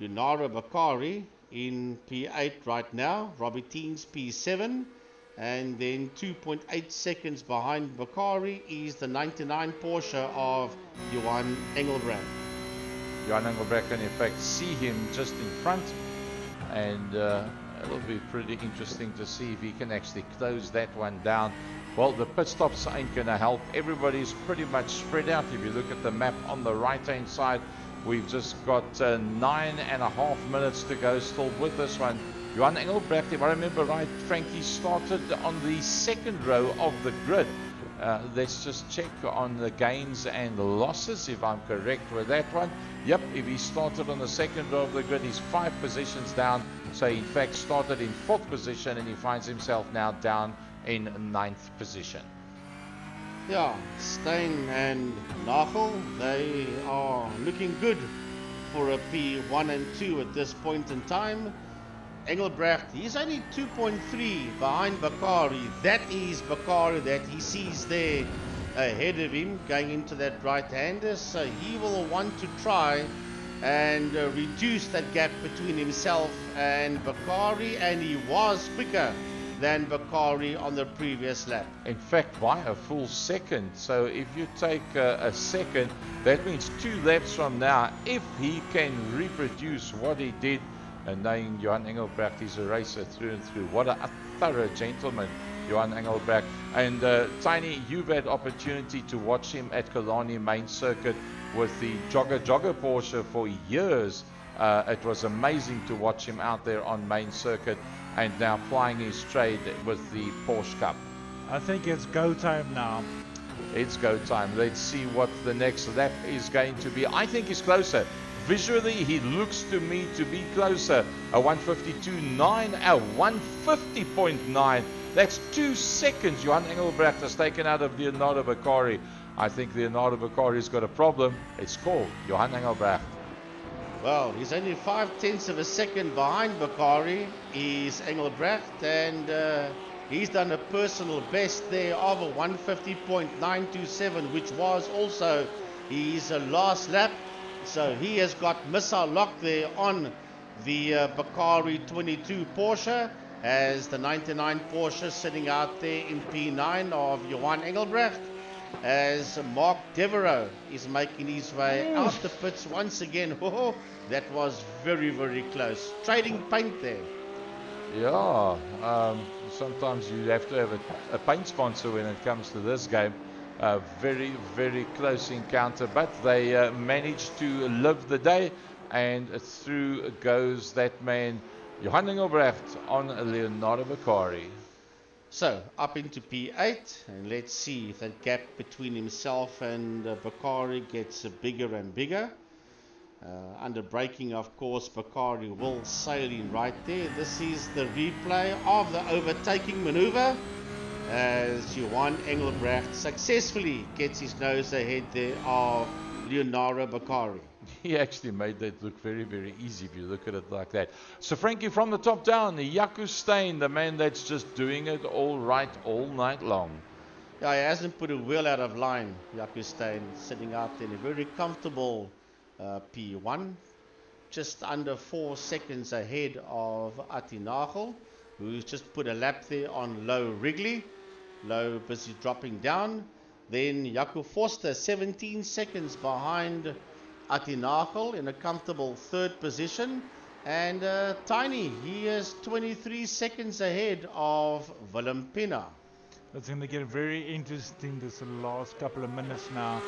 Yunara Bakari in P8 right now, Robbie Teens P7, and then 2.8 seconds behind Bakari is the 99 Porsche of Johan Engelbrecht. Johan Engelbrecht can in fact see him just in front, and it'll be pretty interesting to see if he can actually close that one down. Well, the pit stops ain't going to help. Everybody's pretty much spread out. If you look at the map on the right hand side, we've just got 9.5 minutes to go still with this one. Johan Engelbrecht, if I remember right, Frankie started on the 2nd row of the grid. Let's just check on the gains and losses, if I'm correct with that one. Yep, if he started on the 2nd row of the grid, he's 5 positions down. So he in fact started in 4th position, and he finds himself now down in 9th position. Yeah, Steyn and Nagel, they are looking good for a P1 and 2 at this point in time. Engelbrecht, he's only 2.3 behind Bakari. That is Bakari that he sees there ahead of him going into that right-hander. So he will want to try and reduce that gap between himself and Bakari, and he was quicker than Bakari on the previous lap. In fact, by a full second. So if you take a second, that means 2 laps from now, if he can reproduce what he did, and knowing Johan Engelbrecht, he's a racer through and through. What a thorough gentleman, Johan Engelbrecht. And Tiny, you've had opportunity to watch him at Killarney main circuit with the Jogger Porsche for years. It was amazing to watch him out there on main circuit, and now flying his trade with the Porsche Cup. I think it's go time now. It's go time. Let's see what the next lap is going to be. I think he's closer. Visually, he looks to me to be closer. A 152.9, a 150.9. That's 2 seconds Johan Engelbrecht has taken out of Leonardo Bakari. I think Leonardo Bakari's got a problem. It's called Johan Engelbrecht. Well, he's only 0.5 of a second behind Bakari, is Engelbrecht, and he's done a personal best there of a 150.927, which was also his last lap. So he has got missile lock there on the Bakari 22 Porsche, as the 99 Porsche sitting out there in P9 of Johan Engelbrecht, as Mark Devereaux is making his way out the pits once again. Oh, that was very, very close. Trading paint there. Yeah, sometimes you have to have a paint sponsor when it comes to this game. A very, very close encounter, but they managed to live the day, and through goes that man, Johan Engelbrecht on Leonardo Beccari. So up into P8, and let's see if that gap between himself and Beccari gets bigger and bigger. Under braking, of course, Beccari will sail in right there. This is the replay of the overtaking maneuver as Johan Engelbrecht successfully gets his nose ahead there of Leonardo Beccari. He actually made that look very, very easy if you look at it like that. So Frankie, from the top down, Jaco Steyn, the man that's just doing it all right all night long. Yeah, he hasn't put a wheel out of line, Jaco Steyn, sitting out there in a very comfortable P1, just under 4 seconds ahead of Atti Nagel, who's just put a lap there on Low Wrigley. Low busy dropping down. Then Jaco Forster 17 seconds behind Atti Nagel in a comfortable third position. And Tiny, he is 23 seconds ahead of Willem Pina. It's going to get very interesting this last couple of minutes now.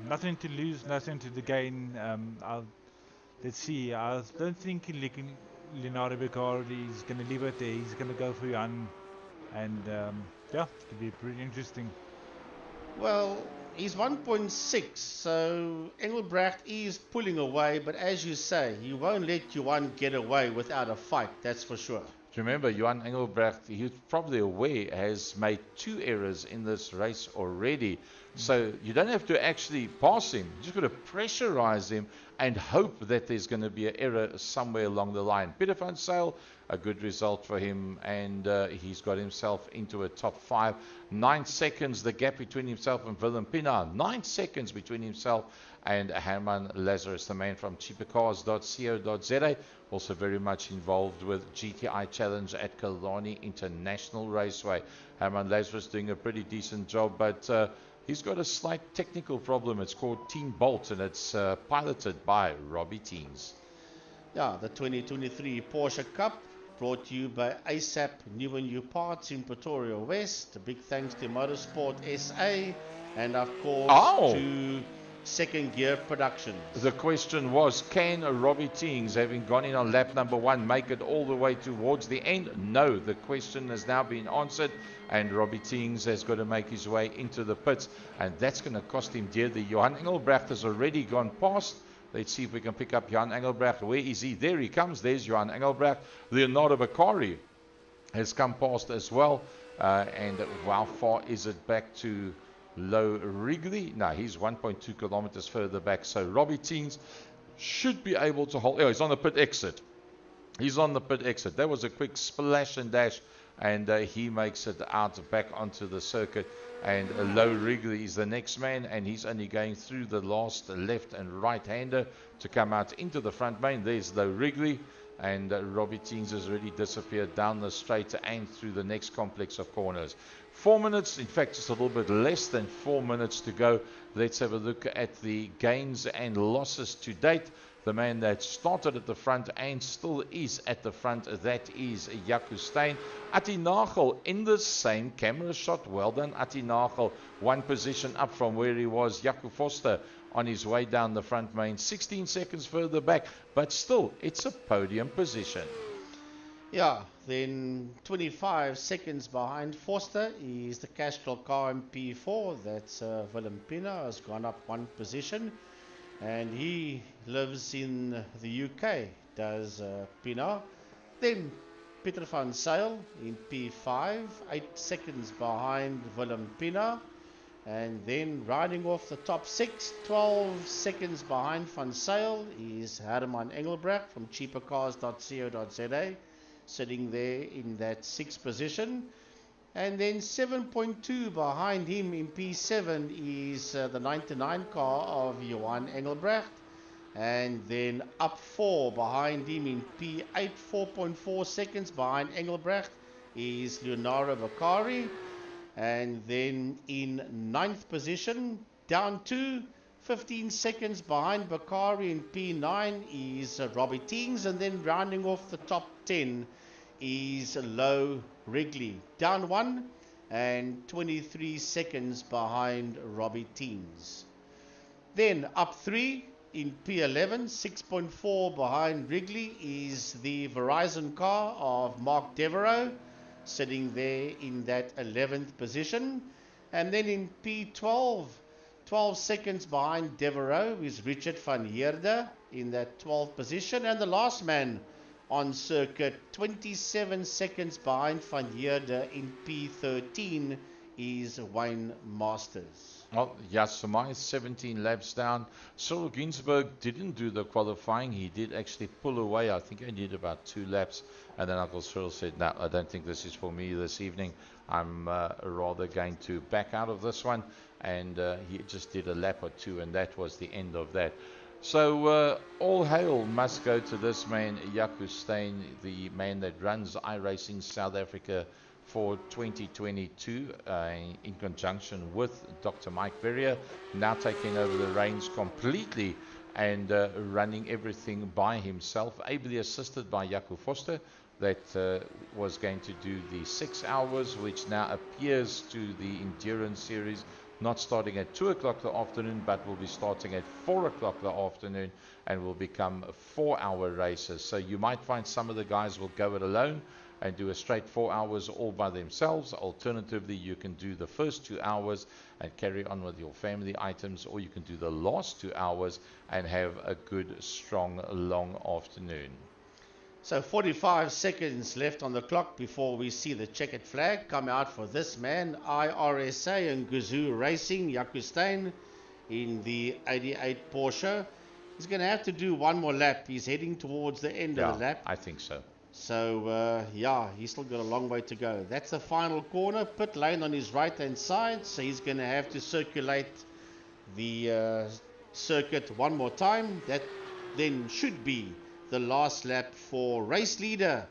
Nothing to lose, nothing to gain. Let's see. I don't think Leonardo Beccari is going to leave it there. He's going to go for Jan. And yeah, it could be pretty interesting. Well, he's 1.6, so Engelbrecht is pulling away, but as you say, he won't let Johan get away without a fight, that's for sure. Remember, Johan Engelbrecht, he's probably aware, has made 2 errors in this race already. So you don't have to actually pass him. You just got to pressurize him and hope that there's going to be an error somewhere along the line. Peter van Zyl, a good result for him, and he's got himself into a top 5. 9 seconds, the gap between himself and Willem Pina. 9 seconds between himself and Herman Lazarus, the man from cheapercars.co.za, also very much involved with GTI Challenge at Killarney International Raceway. Herman Lazarus doing a pretty decent job, but he's got a slight technical problem. It's called Team Bolt, and it's piloted by Robbie Teens. Yeah, the 2023 Porsche Cup brought to you by ASAP New Parts in Pretoria West. A big thanks to Motorsport SA, and of course to Second Gear Productions. The question was, can Robbie Teens, having gone in on lap number 1, make it all the way towards the end? No, the question has now been answered, and Robbie Teens has got to make his way into the pits, and that's going to cost him dearly. Johan Engelbrecht has already gone past. Let's see if we can pick up Johan Engelbrecht. Where is he? There he comes. There's Johan Engelbrecht. Leonardo Beccari has come past as well. And how far is it back to Low Wrigley? No, he's 1.2 kilometers further back. So Robbie Teens should be able to hold. Oh, he's on the pit exit. He's on the pit exit. That was a quick splash and dash, and he makes it out back onto the circuit. And Low Wrigley is the next man, and he's only going through the last left and right hander to come out into the front main. There's Low Wrigley, and Robbie Teens has already disappeared down the straight and through the next complex of corners. 4 minutes, in fact just a little bit less than 4 minutes to go. Let's have a look at the gains and losses to date. The man that started at the front and still is at the front, that is Jaco Steyn. Atti Nagel in the same camera shot. Well done, Atti Nagel. 1 position up from where he was. Jaco Forster on his way down the front main, 16 seconds further back, but still, it's a podium position. Yeah, then 25 seconds behind Forster is the Castrol car in P4. That's Willem Pina, has gone up 1 position. And he lives in the UK, does Pina. Then Peter van Zyl in P5, 8 seconds behind Willem Pina. And then riding off the top 6, 12 seconds behind van Zyl is Herman Engelbrecht from cheapercars.co.za, sitting there in that 6th position. And then 7.2 behind him in P7 is the 99 car of Johan Engelbrecht. And then up 4 behind him in P8, 4.4 seconds behind Engelbrecht is Leonardo Beccari. And then in 9th position, down 2, 15 seconds behind Beccari in P9 is Robbie Teens. And then rounding off the top 10 is Low Wrigley. Down 1, and 23 seconds behind Robbie Teens. Then up 3 in P11, 6.4 behind Wrigley is the Verizon car of Mark Devereaux, sitting there in that 11th position. And then in P12, 12 seconds behind Devereaux is Richard van Heerde in that 12th position. And the last man on circuit, 27 seconds behind van Heerde in P13 is Wayne Masters. Well, Yasamai is 17 laps down. Cyril Ginsberg didn't do the qualifying. He did actually pull away. I think he did about 2 laps. And then Uncle Cyril said, no, I don't think this is for me this evening. I'm rather going to back out of this one. And he just did a lap or 2, and that was the end of that. So all hail must go to this man, Jaco Steyn, the man that runs iRacing South Africa for 2022 in conjunction with Dr. Mike Verrier, now taking over the reins completely and running everything by himself, ably assisted by Jaco Foster, that was going to do the 6 hours, which now appears to the Endurance Series, not starting at 2 o'clock the afternoon, but will be starting at 4 o'clock the afternoon and will become 4-hour races. So you might find some of the guys will go it alone and do a straight 4 hours all by themselves. Alternatively, you can do the first 2 hours and carry on with your family items, or you can do the last 2 hours and have a good, strong, long afternoon. So 45 seconds left on the clock before we see the checkered flag come out for this man, iRSA and Gazoo Racing, Jaco Steyn in the 88 Porsche. He's going to have to do one more lap. He's heading towards the end of the lap. I think so. So, he's still got a long way to go. That's the final corner, pit lane on his right-hand side. So he's going to have to circulate the circuit one more time. That then should be the last lap for race leader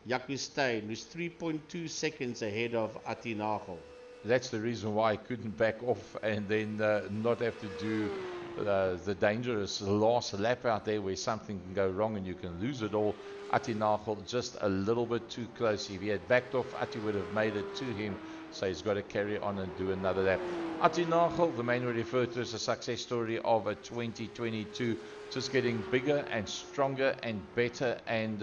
Jaco Steyn, who's 3.2 seconds ahead of Ati Nagel. That's the reason why I couldn't back off and then not have to do the dangerous last lap out there where something can go wrong and you can lose it all. Ati Nagel just a little bit too close. If he had backed off, Ati would have made it to him. So he's got to carry on and do another lap. Ati Nagel, the man we refer to as a success story of a 2022, just getting bigger and stronger and better. And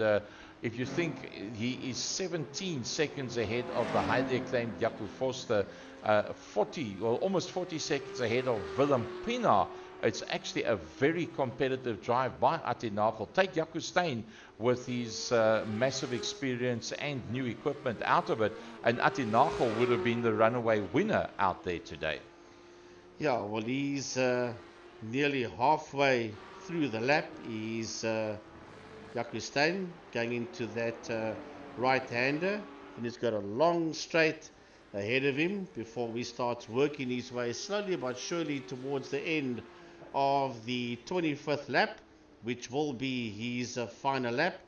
if you think he is 17 seconds ahead of the highly acclaimed Jaco Foster, 40 or almost 40 seconds ahead of Willem Pina, it's actually a very competitive drive by Ati Nagel. Take Jaco Steyn with his massive experience and new equipment out of it, and Ati Nagel would have been the runaway winner out there today. Yeah, well, he's nearly halfway through the lap. He's Jaco Steyn going into that right-hander, and he's got a long straight ahead of him before he starts working his way slowly but surely towards the end of the 25th lap, which will be his final lap,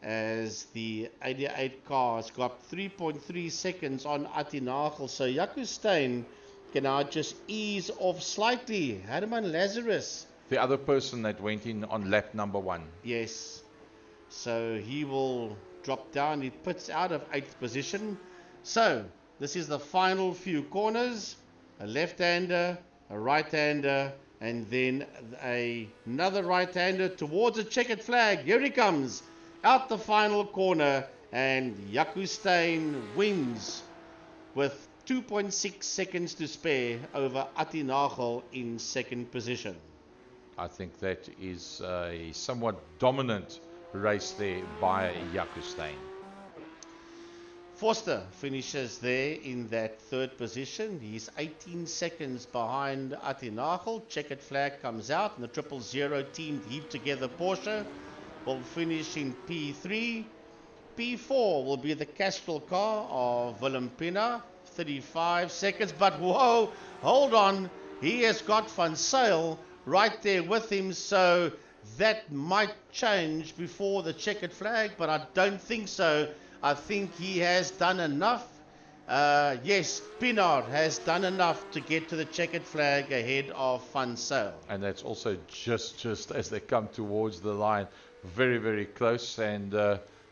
as the 88 car has got 3.3 seconds on Ati Nagel. So Jaco Steyn can now just ease off slightly. Herman Lazarus, the other person that went in on lap number 1. Yes. So he will drop down. He puts out of 8th position. So this is the final few corners. A left-hander, a right-hander, and then another right-hander towards a checkered flag. Here he comes out the final corner, and Jaco Steyn wins with 2.6 seconds to spare over Ati Nagel in 2nd position. I think that is a somewhat dominant race there by Jaco Steyn. Foster finishes there in that 3rd position. He's 18 seconds behind Ati Nagel. Checkered flag comes out, and the 000 team heaped together Porsche will finish in P3. P4 will be the Castrol car of Willem Pina, 35 seconds. But whoa, hold on, he has got Van Zyl right there with him, so that might change before the checkered flag, but I don't think so. I think he has done enough. Yes, Pinard has done enough to get to the checkered flag ahead of Van Zyl. And that's also just as they come towards the line. Very, very close. And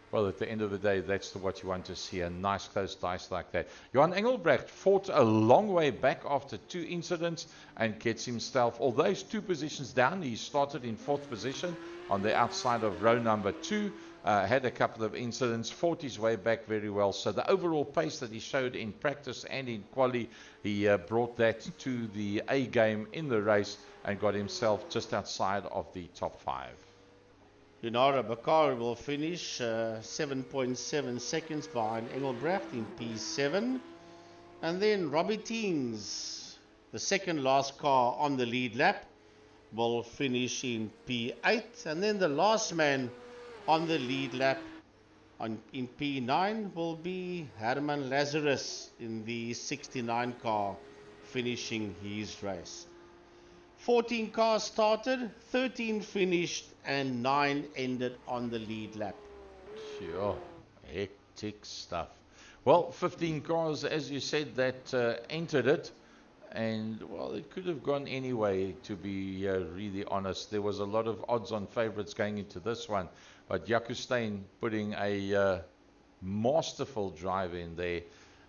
Well, at the end of the day, that's what you want to see, a nice close dice like that. Johan Engelbrecht fought a long way back after 2 incidents and gets himself, although he's 2 positions down, he started in 4th position on the outside of row number 2, had a couple of incidents, fought his way back very well. So the overall pace that he showed in practice and in quali, he brought that to the A game in the race and got himself just outside of the top 5. Junara Bakari will finish 7.7 seconds behind Engelbrecht in P7. And then Robbie Teens, the second last car on the lead lap, will finish in P8. And then the last man on the lead lap in P9 will be Herman Lazarus in the 69 car, finishing his race. 14 cars started, 13 finished, and 9 ended on the lead lap. Sure, hectic stuff. Well, 15 cars, as you said, that entered it. And, well, it could have gone anyway, to be really honest. There was a lot of odds-on favourites going into this one. But Jaco Steyn putting a masterful drive in there.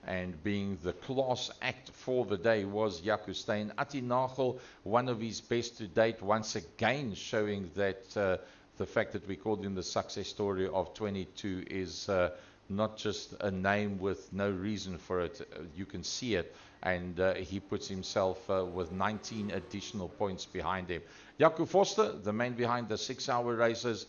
And being the class act for the day was Jaco Steyn. Atti Nagel, one of his best to date, once again showing that the fact that we called him the success story of 22 is not just a name with no reason for it. You can see it. And he puts himself with 19 additional points behind him. Jaco Forster, the man behind the 6-hour races,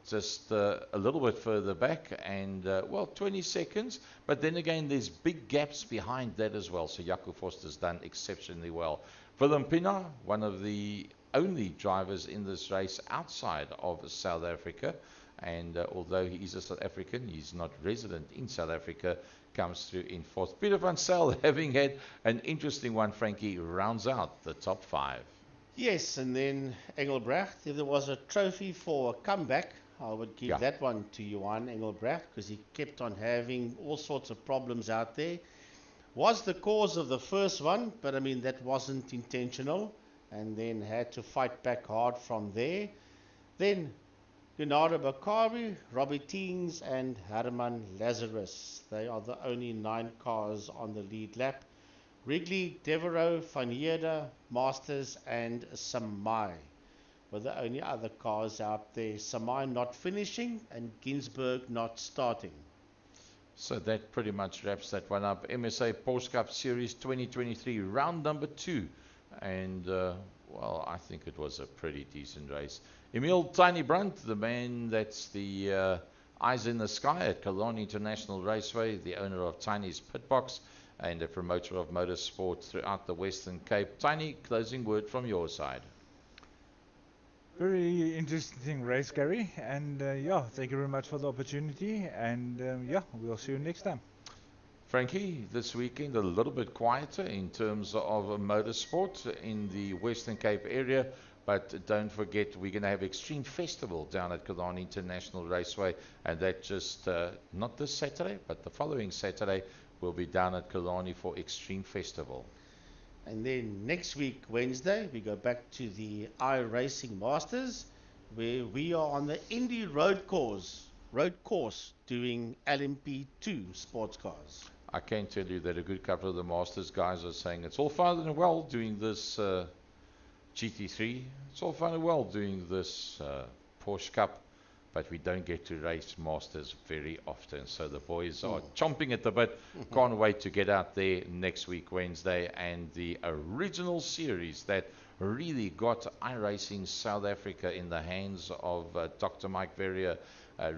just a little bit further back, and well, 20 seconds, but then again there's big gaps behind that as well, so Jaco Forster's done exceptionally well. Willem Pina, one of the only drivers in this race outside of South Africa, and although he is a South African, he's not resident in South Africa, comes through in 4th. Peter van Zyl, having had an interesting one, Frankie, rounds out the top 5. Yes, and then Engelbrecht, if there was a trophy for a comeback, I would give that one to Johan Engelbrecht, because he kept on having all sorts of problems out there. Was the cause of the first one, but I mean that wasn't intentional, and then had to fight back hard from there. Then Junara Bakari, Robbie Teens and Herman Lazarus. They are the only 9 cars on the lead lap. Wrigley, Devereaux, Van Heerden, Masters and Samai were the only other cars out there. Samai not finishing and Ginsberg not starting. So that pretty much wraps that one up. MSA Porsche Cup Series 2023, round number 2. And, well, I think it was a pretty decent race. Emil Tiny Brunt, the man that's the eyes in the sky at Cologne International Raceway, the owner of Tiny's Pit Box, and a promoter of motorsport throughout the Western Cape. Tiny, closing word from your side. Very interesting race, Gary, and yeah, thank you very much for the opportunity, and yeah, we'll see you next time. Frankie, this weekend a little bit quieter in terms of motorsport in the Western Cape area, but don't forget we're going to have Extreme Festival down at Cologne International Raceway, and that just not this Saturday, but the following Saturday, we'll be down at Killarney for Extreme Festival. And then next week, Wednesday, we go back to the iRacing Masters, where we are on the Indy Road course doing LMP2 sports cars. I can tell you that a good couple of the Masters guys are saying it's all fine and well doing this GT3, it's all fine and well doing this Porsche Cup, but we don't get to race Masters very often. So the boys are chomping at the bit. Can't wait to get out there next week, Wednesday. And the original series that really got iRacing South Africa in the hands of Dr. Mike Verrier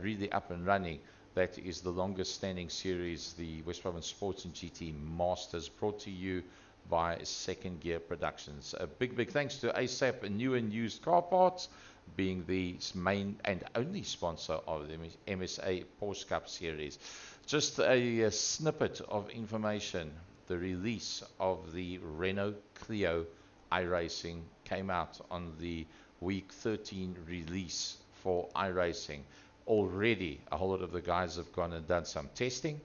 really up and running. That is the longest standing series, the West Province Sports and GT Masters, brought to you by Second Gear Productions. A big thanks to ASAP New and Used Car Parts, being the main and only sponsor of the MSA Porsche Cup Series. Just a snippet of information. The release of the Renault Clio iRacing came out on the week 13 release for iRacing. Already a whole lot of the guys have gone and done some testing.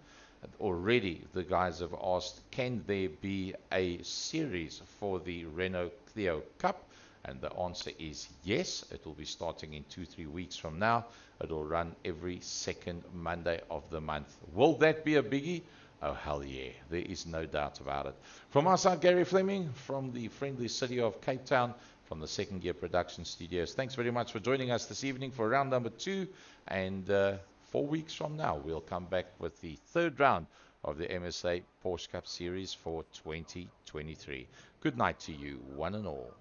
Already the guys have asked, can there be a series for the Renault Clio Cup? And the answer is yes. It will be starting in 2-3 weeks from now. It will run every second Monday of the month. Will that be a biggie? Oh, hell yeah. There is no doubt about it. From our side, Gary Fleming, from the friendly city of Cape Town, from the Second Gear Production Studios. Thanks very much for joining us this evening for round number 2. And 4 weeks from now, we'll come back with the third round of the MSA Porsche Cup Series for 2023. Good night to you, one and all.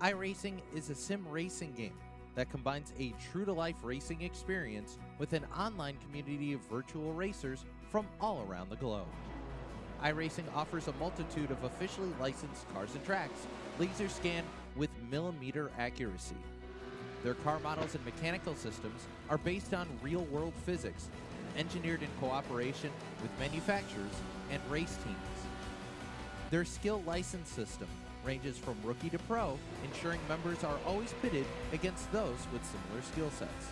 iRacing is a sim racing game that combines a true-to-life racing experience with an online community of virtual racers from all around the globe. iRacing offers a multitude of officially licensed cars and tracks, laser scanned with millimeter accuracy. Their car models and mechanical systems are based on real-world physics, engineered in cooperation with manufacturers and race teams. Their skill license system ranges from rookie to pro, ensuring members are always pitted against those with similar skill sets.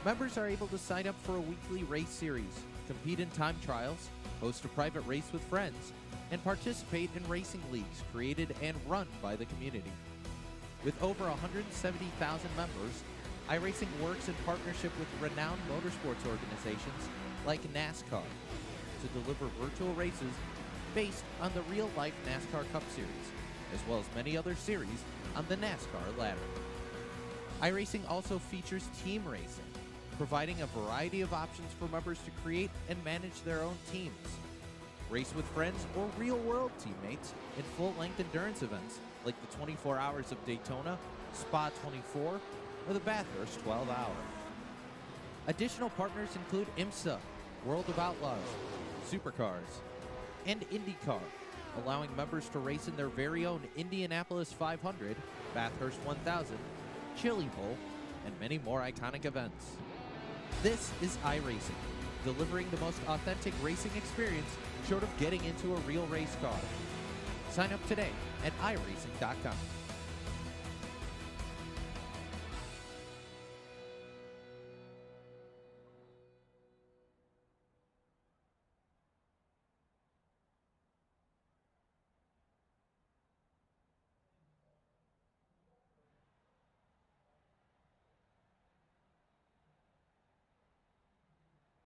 Members are able to sign up for a weekly race series, compete in time trials, host a private race with friends, and participate in racing leagues created and run by the community. With over 170,000 members, iRacing works in partnership with renowned motorsports organizations like NASCAR to deliver virtual races based on the real-life NASCAR Cup Series, as well as many other series on the NASCAR ladder. iRacing also features team racing, providing a variety of options for members to create and manage their own teams. Race with friends or real-world teammates in full-length endurance events like the 24 Hours of Daytona, Spa 24, or the Bathurst 12 Hour. Additional partners include IMSA, World of Outlaws, Supercars, and IndyCar, allowing members to race in their very own Indianapolis 500, Bathurst 1000, Chili Bowl, and many more iconic events. This is iRacing, delivering the most authentic racing experience short of getting into a real race car. Sign up today at iRacing.com.